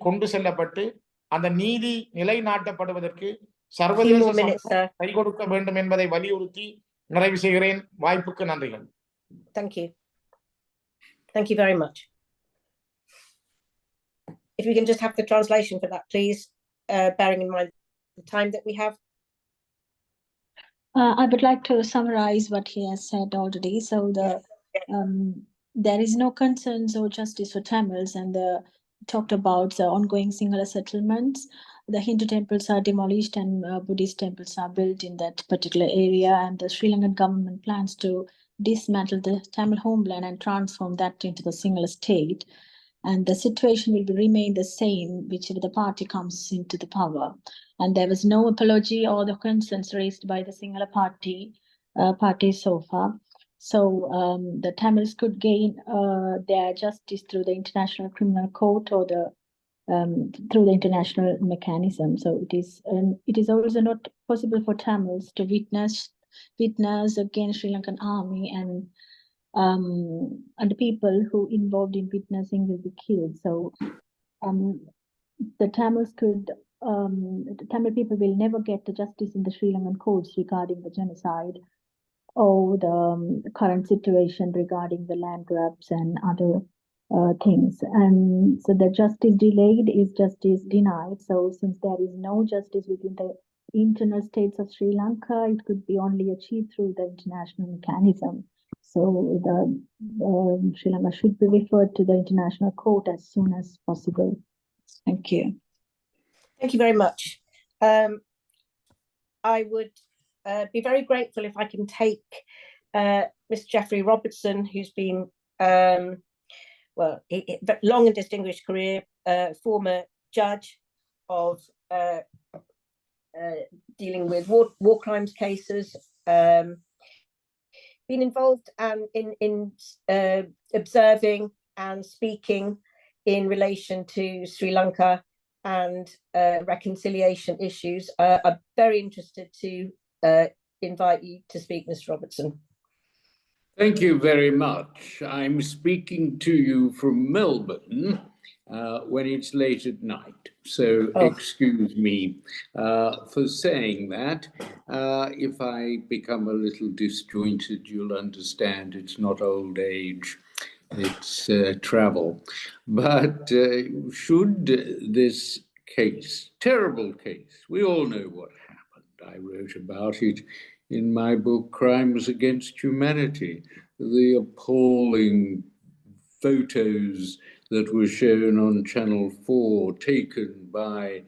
கொண்டு செல்லப்பட்டு அந்த நீதி நிலைநாட்டப்படுவதற்கு சர்வதேச கை கொடுக்க வேண்டும் என்பதை வலியுறுத்தி நிறைவு செய்கிறேன். வாய்ப்புக்கு நன்றிகள். Thank you. Thank you very much. If we can just have the translation for that, please, bearing in mind the time that we have. I would like to summarize what he has said already. So there is no concerns or justice for Tamils, and talked about the ongoing Sinhala settlements. The Hindu temples are demolished and Buddhist temples are built in that particular area, and the Sri Lankan government plans to dismantle the Tamil homeland and transform that into the Sinhala state. And the situation will remain the same whichever the party comes into the power. And there was no apology or the concerns raised by the Sinhala party so far. So the Tamils could gain their justice through the International Criminal Court or through the international mechanism. So it is also not possible for Tamils to witness against Sri Lankan army, and the people who involved in witnessing will be killed. So the Tamils the Tamil people will never get the justice in the Sri Lankan courts regarding the genocide or the current situation regarding the land grabs and other things. And so the justice delayed is justice denied. So since there is no justice within the internal states of Sri Lanka, it could be only achieved through the international mechanism. So the Sri Lanka should be referred to the international court as soon as possible. Thank you. Thank you very much. I would be very grateful if I can take Mr. Jeffrey Robertson, who's been long and distinguished career, former judge of dealing with war crimes cases, been involved in observing and speaking in relation to Sri Lanka and reconciliation issues. I'm very interested to invite you to speak, Mr. Robertson. Thank you very much. I'm speaking to you from Melbourne when it's late at night. So excuse me for saying that. If I become a little disjointed, you'll understand it's not old age, it's travel. But should this case, terrible case, we all know what happened. I wrote about it in my book, Crimes Against Humanity, the appalling photos that were shown on Channel 4, taken by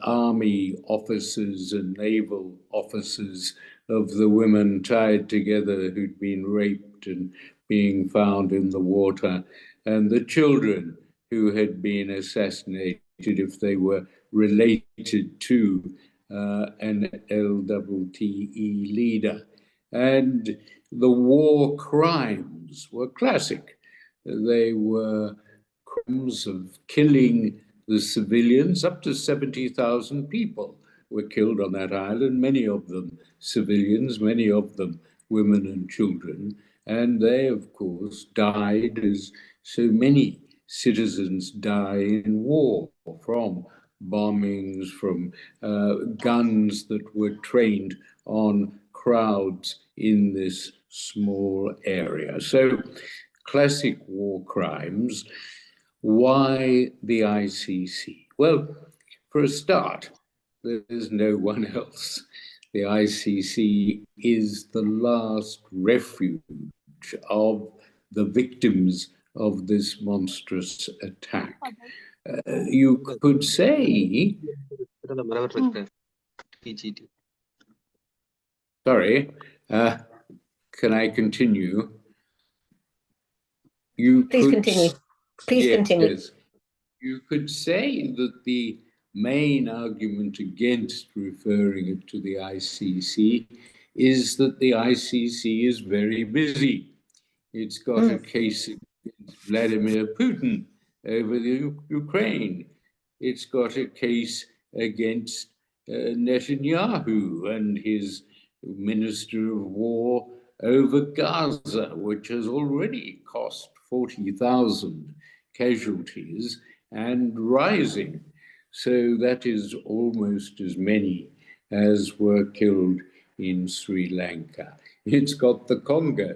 army officers and naval officers of the women tied together who'd been raped and being found in the water, and the children who had been assassinated if they were related to an LTTE leader. And the war crimes were classic. They were crimes of killing the civilians. Up to 70,000 people were killed on that island, many of them civilians, many of them women and children. And they, of course, died as so many citizens die in war, from bombings, from guns that were trained on crowds in this small area. So classic war crimes. Why the ICC? Well, for a start, there's no one else. The ICC is the last refuge of the victims of this monstrous attack. You could say, sorry, can I continue? Please continue. Please continue. Yes, you could say that the main argument against referring it to the ICC is that the ICC is very busy. It's got a case against Vladimir Putin over the Ukraine. It's got a case against Netanyahu and his Minister of War over Gaza, which has already cost 40,000 casualties and rising. So that is almost as many as were killed in Sri Lanka. It's got the Congo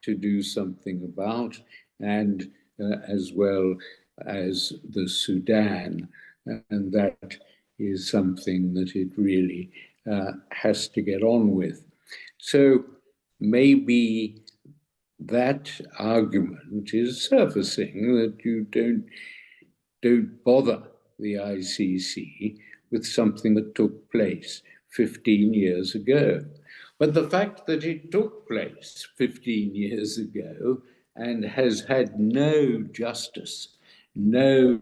to do something about, and as well as the Sudan. And that is something that it really has to get on with. So maybe that argument is surfacing, that you don't bother the ICC with something that took place 15 years ago. But the fact that it took place 15 years ago and has had no justice, no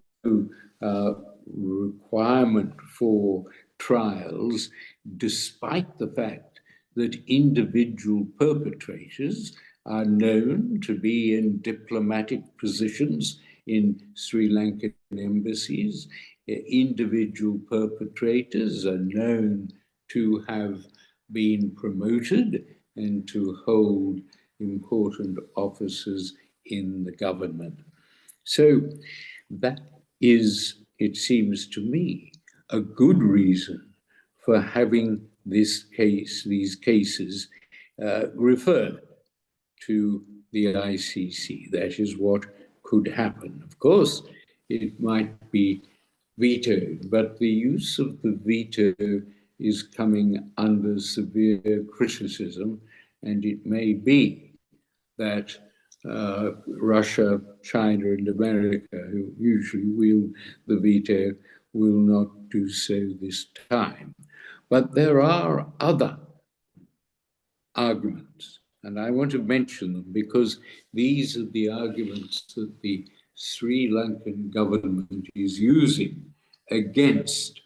requirement for trials, despite the fact that individual perpetrators are known to be in diplomatic positions in Sri Lankan embassies. Individual perpetrators are known to have been promoted and to hold important offices in the government. So that is, it seems to me, a good reason for having these cases referred to the ICC. That is what could happen. Of course, it might be vetoed, but the use of the veto is coming under severe criticism, and it may be that Russia, China, and America, who usually wield the veto, will not do so this time. But there are other arguments, and I want to mention them because these are the arguments that the Sri Lankan government is using against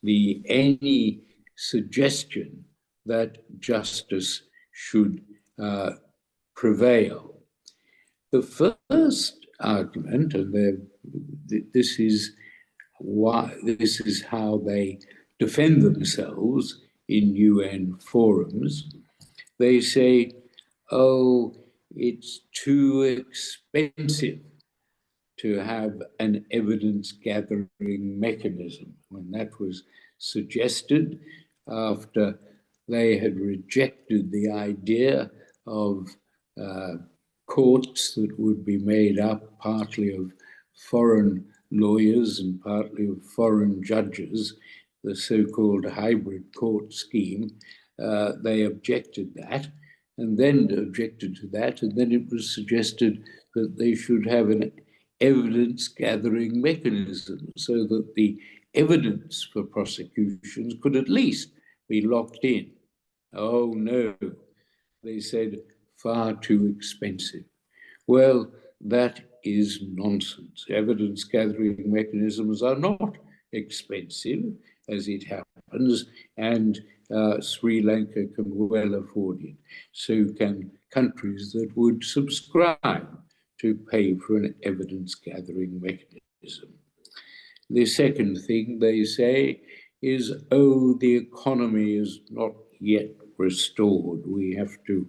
any suggestion that justice should prevail. The first argument, and this is how they defend themselves in UN forums. They say, oh, it's too expensive to have an evidence-gathering mechanism. When that was suggested, after they had rejected the idea of courts that would be made up partly of foreign lawyers and partly of foreign judges, the so-called hybrid court scheme, they objected that, and then it was suggested that they should have an evidence-gathering mechanism so that the evidence for prosecutions could at least be locked in. Oh no, they said, far too expensive. Well, that is nonsense. Evidence-gathering mechanisms are not expensive, as it happens, and Sri Lanka can well afford it. So can countries that would subscribe to pay for an evidence-gathering mechanism. The second thing they say is, oh, the economy is not yet restored. We have to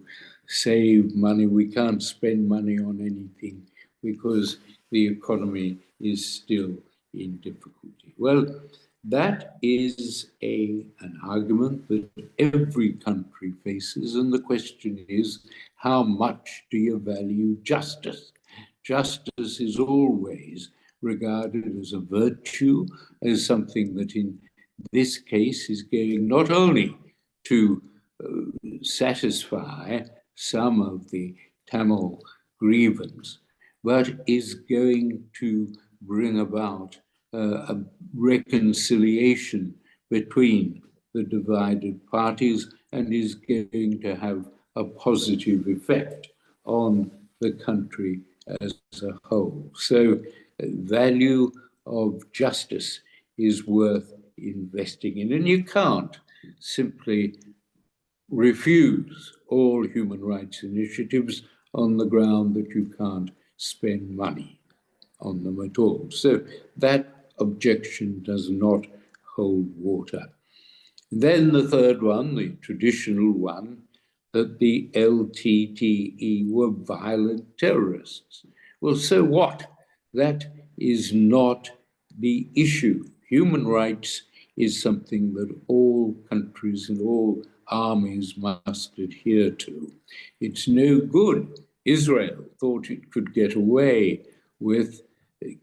save money. We can't spend money on anything because the economy is still in difficulty. Well, that is an argument that every country faces, and the question is, how much do you value justice? Justice is always regarded as a virtue, as something that in this case is going not only to satisfy some of the Tamil grievance, but is going to bring about a reconciliation between the divided parties and is going to have a positive effect on the country as a whole. So value of justice is worth investing in, and you can't simply refuse all human rights initiatives on the ground that you can't spend money on them at all. So that objection does not hold water. Then the third one, the traditional one, that the LTTE were violent terrorists. Well, so what? That is not the issue. Human rights is something that all countries and all armies must adhere to. It's no good. Israel thought it could get away with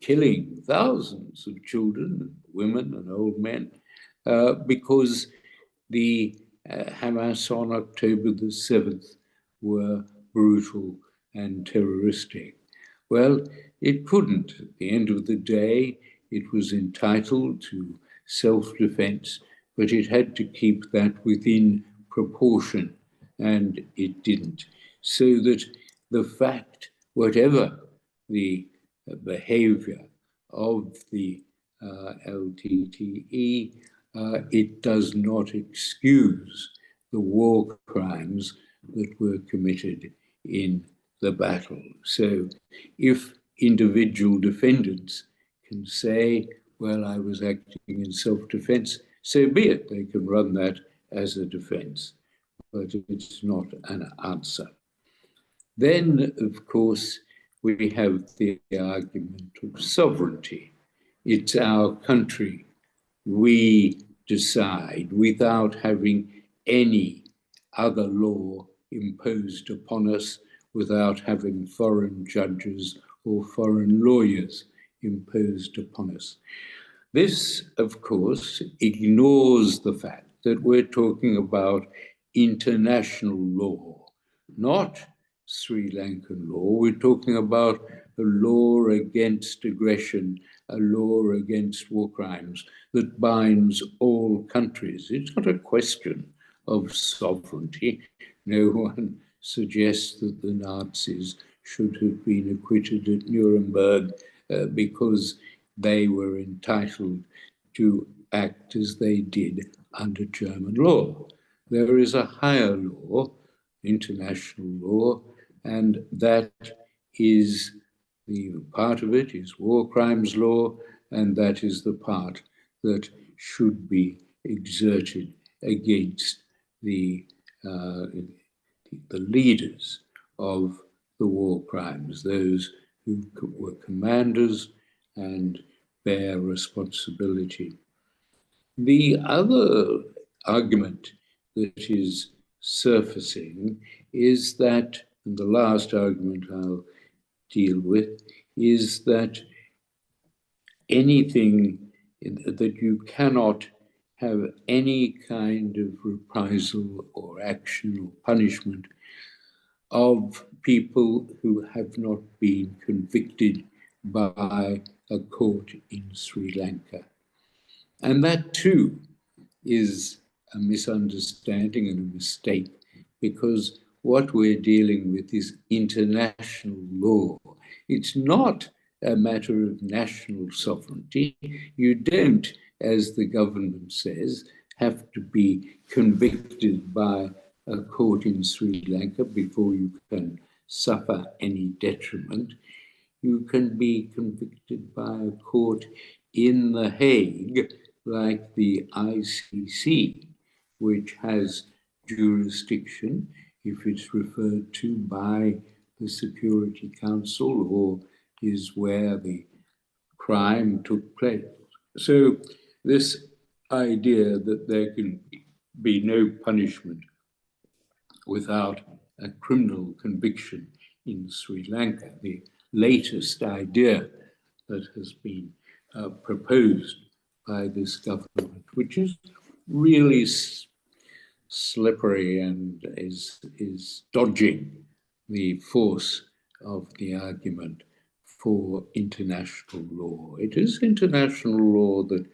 killing thousands of children, women and old men, because the Hamas on October the 7th were brutal and terroristic. Well, it couldn't. At the end of the day, it was entitled to self-defense, but it had to keep that within proportion, and it didn't. So that the fact, whatever the behavior of the LTTE, it does not excuse the war crimes that were committed in the battle. So if individual defendants can say, well, I was acting in self-defense, so be it. They can run that as a defense, but it's not an answer. Then, of course, we have the argument of sovereignty. It's our country. We decide without having any other law imposed upon us, without having foreign judges or foreign lawyers imposed upon us. This, of course, ignores the fact that we're talking about international law, not Sri Lankan law. We're talking about a law against aggression, a law against war crimes that binds all countries. It's not a question of sovereignty. No one suggests that the Nazis should have been acquitted at Nuremberg because they were entitled to act as they did under German law. There is a higher law, international law, and that is the part of it is war crimes law, and that is the part that should be exerted against the leaders of the war crimes, those who were commanders and bear responsibility. The other argument that is surfacing is that, and the last argument I'll deal with, is that anything that you cannot have any kind of reprisal or action or punishment of people who have not been convicted by a court in Sri Lanka. And that too is a misunderstanding and a mistake, because what we're dealing with is international law. It's not a matter of national sovereignty. You don't, as the government says, have to be convicted by a court in Sri Lanka before you can suffer any detriment. You can be convicted by a court in The Hague, like the ICC, which has jurisdiction if it's referred to by the Security Council or is where the crime took place. So this idea that there can be no punishment without a criminal conviction in Sri Lanka, the latest idea that has been proposed by this government, which is really slippery and is dodging the force of the argument for international law. It is international law that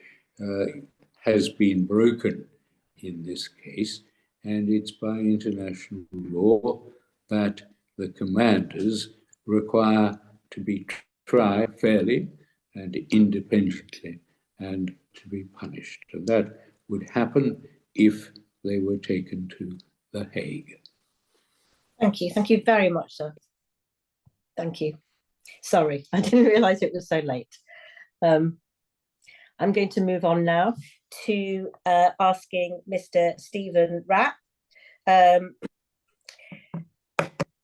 has been broken in this case, and it's by international law that the commanders require to be tried fairly and independently and to be punished. And that would happen if they were taken to The Hague. Thank you. Thank you very much, sir. Thank you. Sorry, I didn't realize it was so late. I'm going to move on now to asking Mr. Stephen Rapp,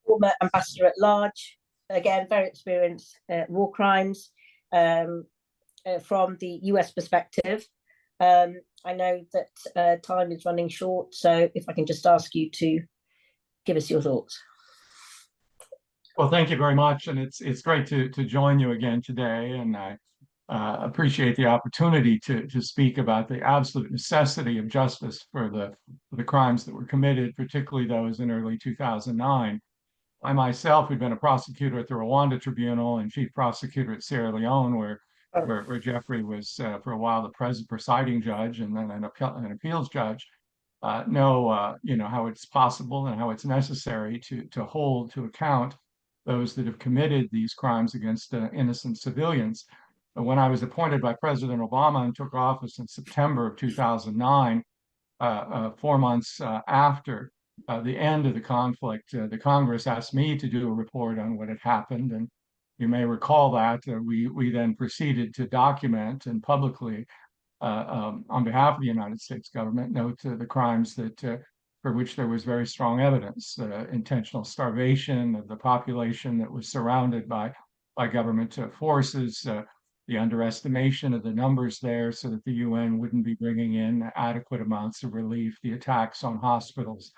former ambassador at large, again, very experienced war crimes from the US perspective. I know that time is running short, so if I can just ask you to give us your thoughts. Well, thank you very much, and it's great to join you again today. And I appreciate the opportunity to speak about the absolute necessity of justice for the crimes that were committed, particularly those in early 2009. I myself had been a prosecutor at the Rwanda Tribunal and chief prosecutor at Sierra Leone, where Jeffrey was for a while the presiding judge and then an appeals judge. Know how it's possible and how it's necessary to hold to account those that have committed these crimes against innocent civilians. But when I was appointed by President Obama and took office in September of 2009, 4 months after the end of the conflict, the Congress asked me to do a report on what had happened. And you may recall that we then proceeded to document and publicly, on behalf of the United States government, note the crimes that for which there was very strong evidence: intentional starvation of the population that was surrounded by government forces, the underestimation of the numbers there so that the UN wouldn't be bringing in adequate amounts of relief, the attacks on hospitals,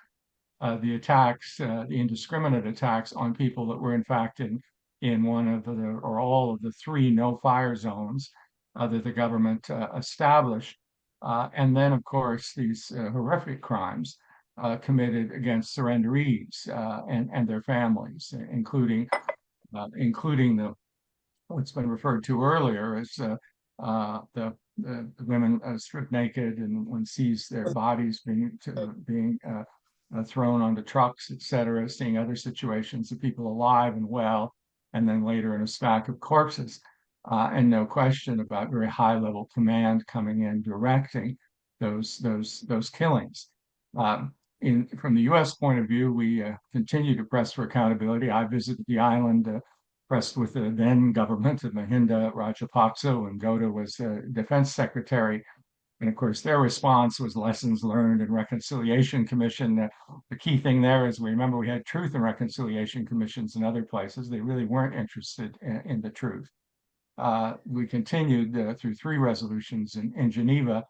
the attacks, the indiscriminate attacks on people that were in fact in one of the or all of the 3 no-fire zones that the government established. And then, of course, these horrific crimes committed against surrenderies and their families, including what's been referred to earlier as the women stripped naked and one sees their bodies being thrown onto trucks, etc., seeing other situations of people alive and well, and then later in a stack of corpses. And no question about very high-level command coming in directing those killings. From the U.S. point of view, we continue to press for accountability. I visited the island, pressed with the then government of Mahinda Rajapaksa when Goda was defense secretary. And of course, their response was lessons learned and reconciliation commission. The key thing there is, we remember we had truth and reconciliation commissions in other places. They really weren't interested in the truth. We continued through 3 resolutions in Geneva,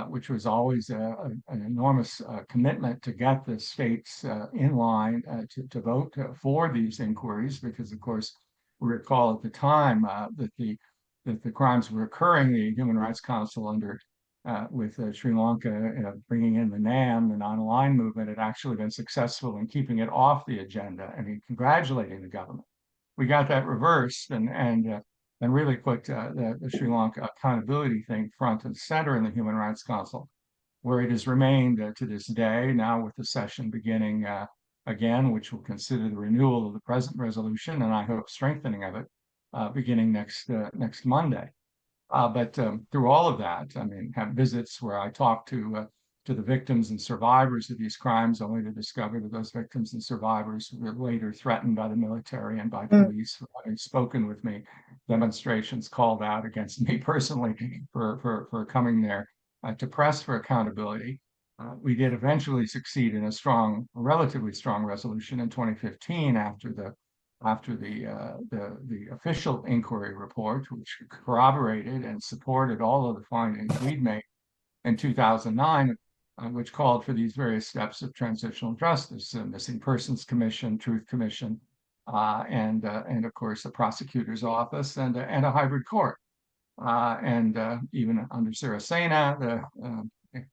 which was always an enormous commitment to get the states in line to vote for these inquiries, because, of course, we recall at the time that the crimes were occurring. The Human Rights Council with Sri Lanka bringing in the NAM, the non-aligned movement, had actually been successful in keeping it off the agenda and in congratulating the government. We got that reversed and really put the Sri Lanka accountability thing front and center in the Human Rights Council, where it has remained to this day, now with the session beginning again, which will consider the renewal of the present resolution, and I hope strengthening of it, beginning next Monday. But through all of that, I mean, have visits where I talk to the victims and survivors of these crimes, only to discover that those victims and survivors were later threatened by the military and by police for having spoken with me. Demonstrations called out against me personally for coming there to press for accountability. We did eventually succeed in a relatively strong resolution in 2015 after the official inquiry report, which corroborated and supported all of the findings we'd made in 2009, which called for these various steps of transitional justice: Missing Persons Commission, Truth Commission, and of course the prosecutor's office and a hybrid court. And even under Sirasena, the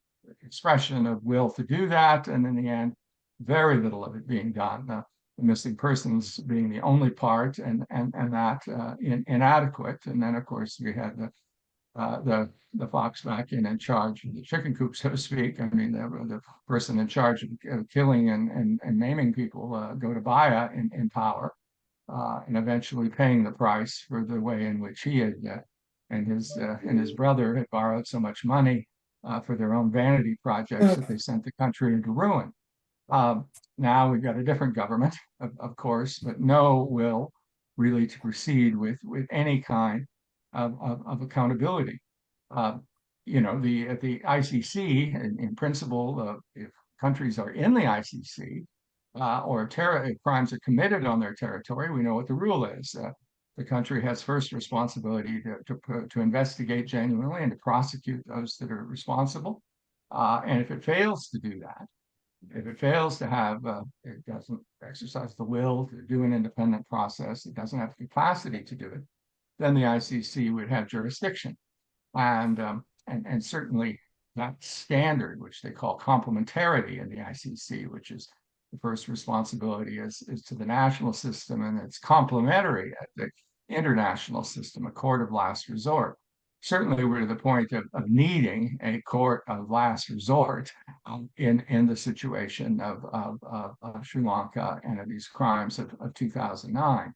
expression of will to do that, and in the end, very little of it being done. The missing persons being the only part, and that inadequate. And then, of course, we had the fox back in charge of the chicken coop, so to speak. I mean, the person in charge of killing and maiming people, Gotabaya, in power, and eventually paying the price for the way in which he had and his brother had borrowed so much money for their own vanity projects that they sent the country into ruin. Now we've got a different government, of course, but no will really to proceed with any kind of accountability. The ICC, in principle, if countries are in the ICC or crimes are committed on their territory, we know what the rule is. The country has first responsibility to investigate genuinely and to prosecute those that are responsible. And if it fails to do that, if it fails to have, it doesn't exercise the will to do an independent process, it doesn't have the capacity to do it, then the ICC would have jurisdiction. And certainly that standard, which they call complementarity in the ICC, which is the first responsibility is to the national system, and it's complementary at the international system, a court of last resort. Certainly, we're to the point of needing a court of last resort in the situation of Sri Lanka and of these crimes of 2009.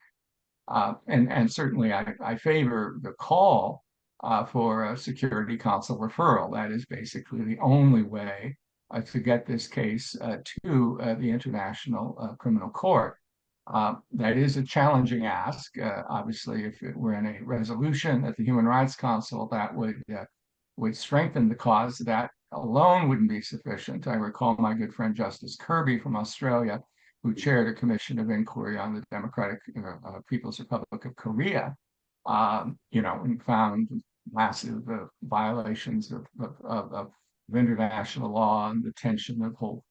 And certainly, I favor the call for a Security Council referral. That is basically the only way to get this case to the International Criminal Court. That is a challenging ask. Obviously, if it were in a resolution at the Human Rights Council, that would strengthen the cause. That alone wouldn't be sufficient. I recall my good friend Justice Kirby from Australia, who chaired a commission of inquiry on the Democratic People's Republic of Korea, and found massive violations of international law and detention of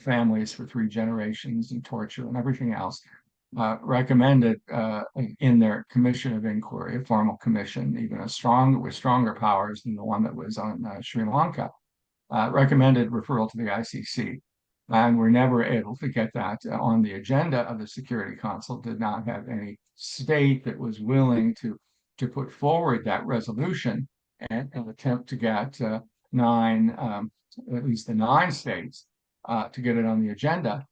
families for 3 generations and torture and everything else. Recommended in their commission of inquiry, a formal commission, even with stronger powers than the one that was on Sri Lanka, recommended referral to the ICC. And we're never able to get that on the agenda of the Security Council. Did not have any state that was willing to put forward that resolution and attempt to get at least the 9 states to get it on the agenda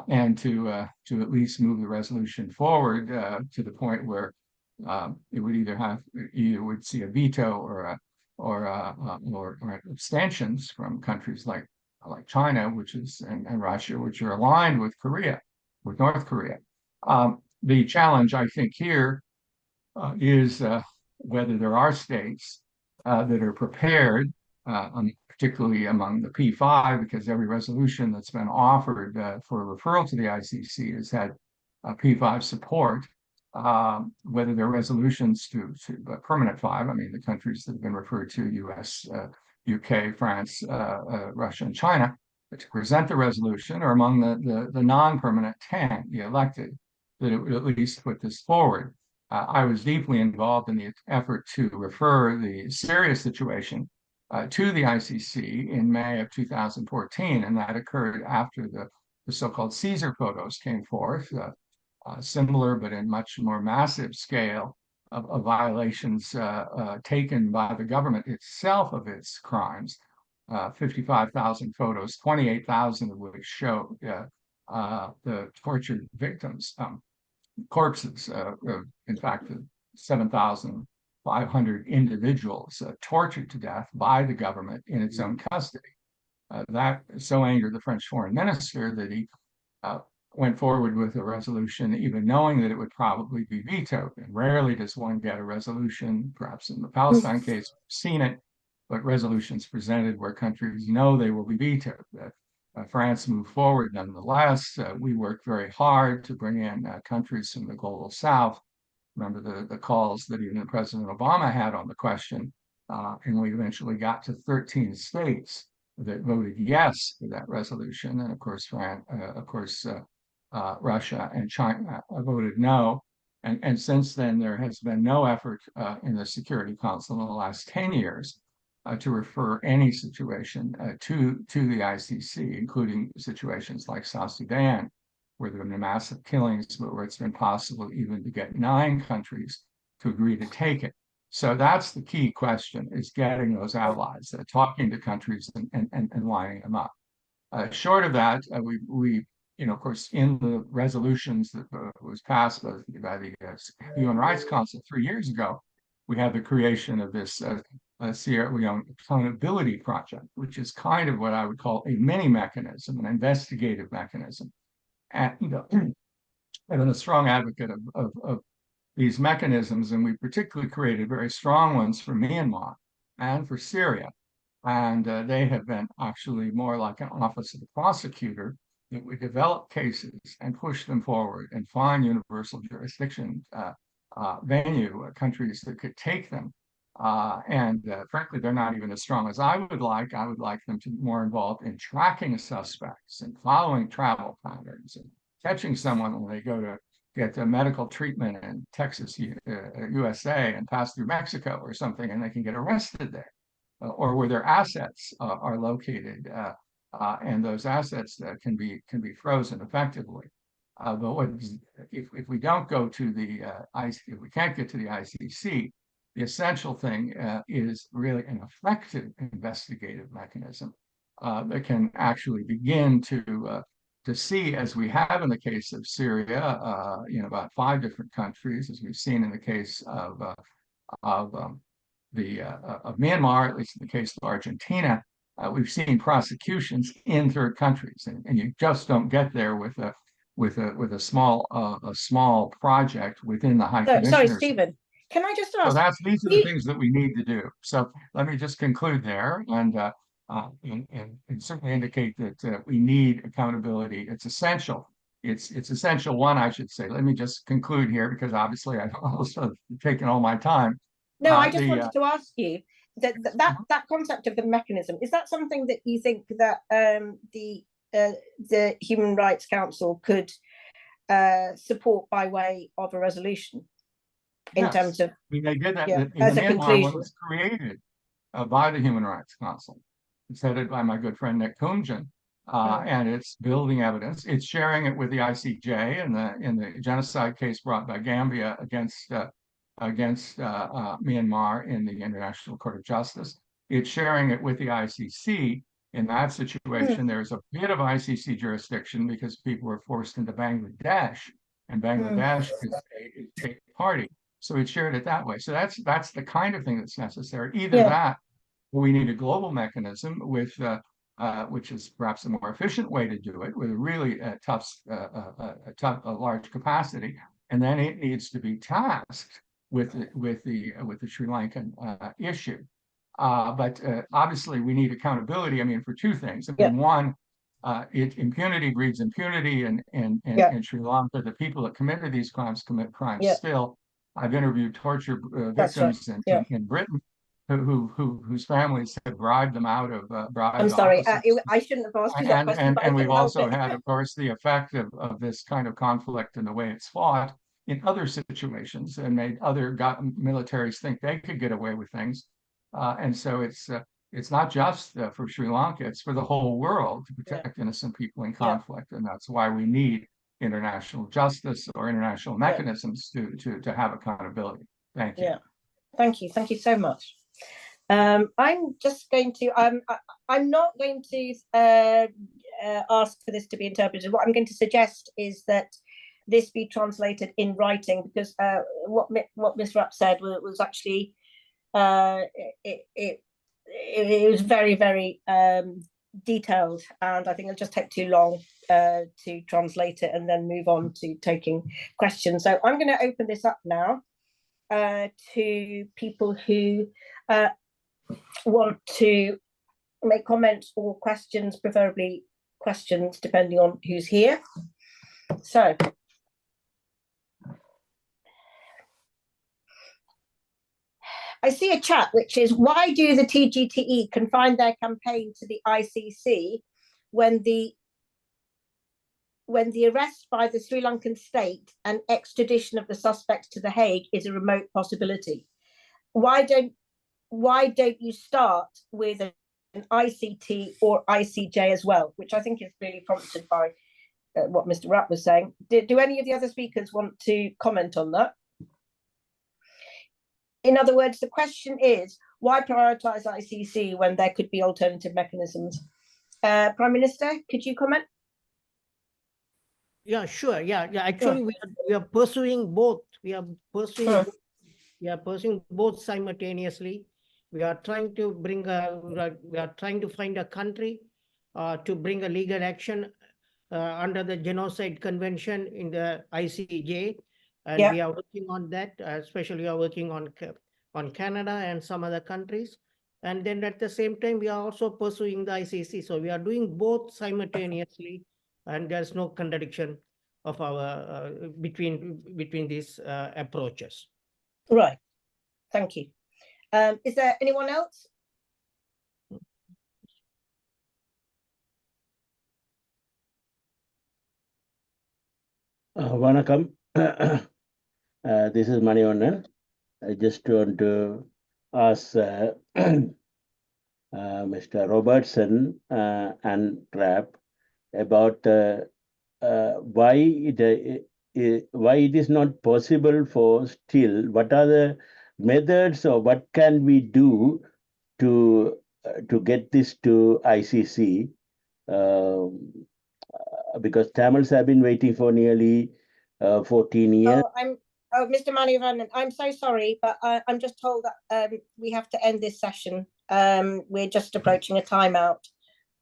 and to at least move the resolution forward to the point where it would either would see a veto or abstentions from countries like China, and Russia, which are aligned with North Korea. The challenge, I think, here is whether there are states that are prepared, particularly among the P5, because every resolution that's been offered for referral to the ICC has had P5 support. Whether they're resolutions to permanent 5, I mean, the countries that have been referred to, US, UK, France, Russia, and China, to present the resolution, or among the non-permanent 10, the elected, that it would at least put this forward. I was deeply involved in the effort to refer the Syria situation to the ICC in May of 2014, and that occurred after the so-called Caesar photos came forth, similar but in much more massive scale of violations taken by the government itself of its crimes. 55,000 photos, 28,000 of which show the tortured victims' corpses. In fact, 7,500 individuals tortured to death by the government in its own custody. That so angered the French foreign minister that he went forward with a resolution, even knowing that it would probably be vetoed. And rarely does one get a resolution, perhaps in the Palestine case, we've seen it, but resolutions presented where countries know they will be vetoed. France moved forward nonetheless. We worked very hard to bring in countries from the global south. Remember the calls that even President Obama had on the question, and we eventually got to 13 states that voted yes for that resolution. And of course, Russia and China voted no. And since then, there has been no effort in the Security Council in the last 10 years to refer any situation to the ICC, including situations like South Sudan, where there have been massive killings, but where it's been possible even to get 9 countries to agree to take it. So that's the key question, is getting those allies, talking to countries and lining them up. Short of that, we of course, in the resolutions that was passed by the Human Rights Council 3 years ago, we have the creation of this Sierra Leone Accountability Project, which is kind of what I would call a mini mechanism, an investigative mechanism. And I've been a strong advocate of these mechanisms, and we particularly created very strong ones for Myanmar and for Syria. And they have been actually more like an office of the prosecutor that would develop cases and push them forward and find universal jurisdiction venue countries that could take them. Frankly, they're not even as strong as I would like. I would like them to be more involved in tracking suspects and following travel patterns and catching someone when they go get medical treatment in Texas, USA, and pass through Mexico or something, and they can get arrested there, or where their assets are located, and those assets can be frozen effectively. But if we don't go to the if we can't get to the ICC, the essential thing is really an effective investigative mechanism that can actually begin to see, as we have in the case of Syria, in about 5 different countries, as we've seen in the case of Myanmar, at least in the case of Argentina, we've seen prosecutions in 3rd countries, and you just don't get there with a small project within the High Commissioner's. Sorry, Stephen. Can I just ask? So these are the things that we need to do. So let me just conclude there and certainly indicate that we need accountability. It's essential. It's essential. One, I should say. Let me just conclude here, because obviously I've also taken all my time. No, I just wanted to ask you that concept of the mechanism, is that something that you think that the Human Rights Council could support by way of a resolution? In terms of, I mean, they did that yeah, in as the a Myanmar conclusion. one was created by the Human Rights Council. It's headed by my good friend Nick Kumjian, and it's building evidence. It's sharing it with the ICJ in the genocide case brought by Gambia against Myanmar in the International Court of Justice. It's sharing it with the ICC. In that situation, there's a bit of ICC jurisdiction because people were forced into Bangladesh, and Bangladesh is a party. So it shared it that way. So that's the kind of thing that's necessary. Either that, or we need a global mechanism with which is perhaps a more efficient way to do it, with a really a large capacity, and then it needs to be tasked with the Sri Lankan issue. But obviously, we need accountability. I mean, for 2 things. I mean, one, impunity breeds impunity, and in Sri Lanka, the people that committed these crimes commit crimes still. I've interviewed torture victims in Britain whose families have bribed them out of I'm sorry, I shouldn't have asked you that question. And we've also had, of course, the effect of this kind of conflict and the way it's fought in other situations, and made other militaries think they could get away with things. And so it's not just for Sri Lanka, it's for the whole world to protect innocent people in conflict. And that's why we need international justice or international mechanisms to have accountability. Thank you. Yeah, thank you so much. I'm just going to I'm not going to ask for this to be interpreted. What I'm going to suggest is that this be translated in writing, because what Ms. Rapp said was actually it was very, very detailed, and I think it'll just take too long to translate it and then move on to taking questions. So I'm going to open this up now to people who want to make comments or questions, preferably questions depending on who's here. So I see a chat which is, why do the TGTE confine their campaign to the ICC when the arrest by the Sri Lankan state and extradition of the suspects to The Hague is a remote possibility? Why don't you start with an ICT or ICJ as well, which I think is really prompted by what Mr. Rapp was saying. Do any of the other speakers want to comment on that? In other words, the question is, why prioritize ICC when there could be alternative mechanisms? Prime Minister, could you comment? Yeah, sure. Yeah. Actually, we are pursuing both. We are pursuing both simultaneously. We are trying to find a country to bring a legal action under the Genocide Convention in the ICJ. And we are working on that, especially we are working on Canada and some other countries. And then at the same time, we are also pursuing the ICC. So we are doing both simultaneously, and there's no contradiction of our between these approaches. Right. Thank you. Is there anyone else? Vanakkam. This is Manivannan. I just want to ask Mr. Robertson and Trapp about why it is not possible for still. What are the methods, or what can we do to get this to ICC? Because Tamils have been waiting for nearly 14 years. Mr. Manivannan, I'm so sorry, but I'm just told that we have to end this session. We're just approaching a timeout.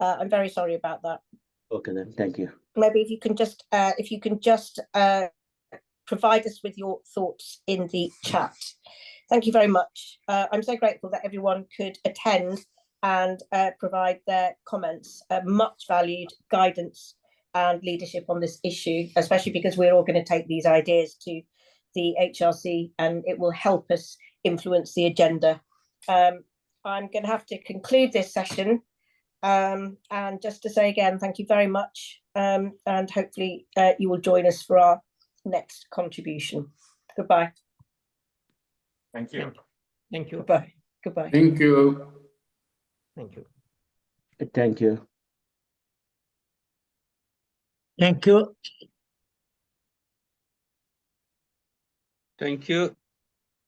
I'm very sorry about that. Okay, then. Thank you. Maybe if you can just provide us with your thoughts in the chat. Thank you very much. I'm so grateful that everyone could attend and provide their comments. Much valued guidance and leadership on this issue, especially because we're all going to take these ideas to the HRC and it will help us influence the agenda. I'm going to have to conclude this session. And just to say again, thank you very much. And hopefully you will join us for our next contribution. Goodbye. Thank you. Thank you. Goodbye. Goodbye. Thank you. Thank you. Thank you. Thank you. Thank you.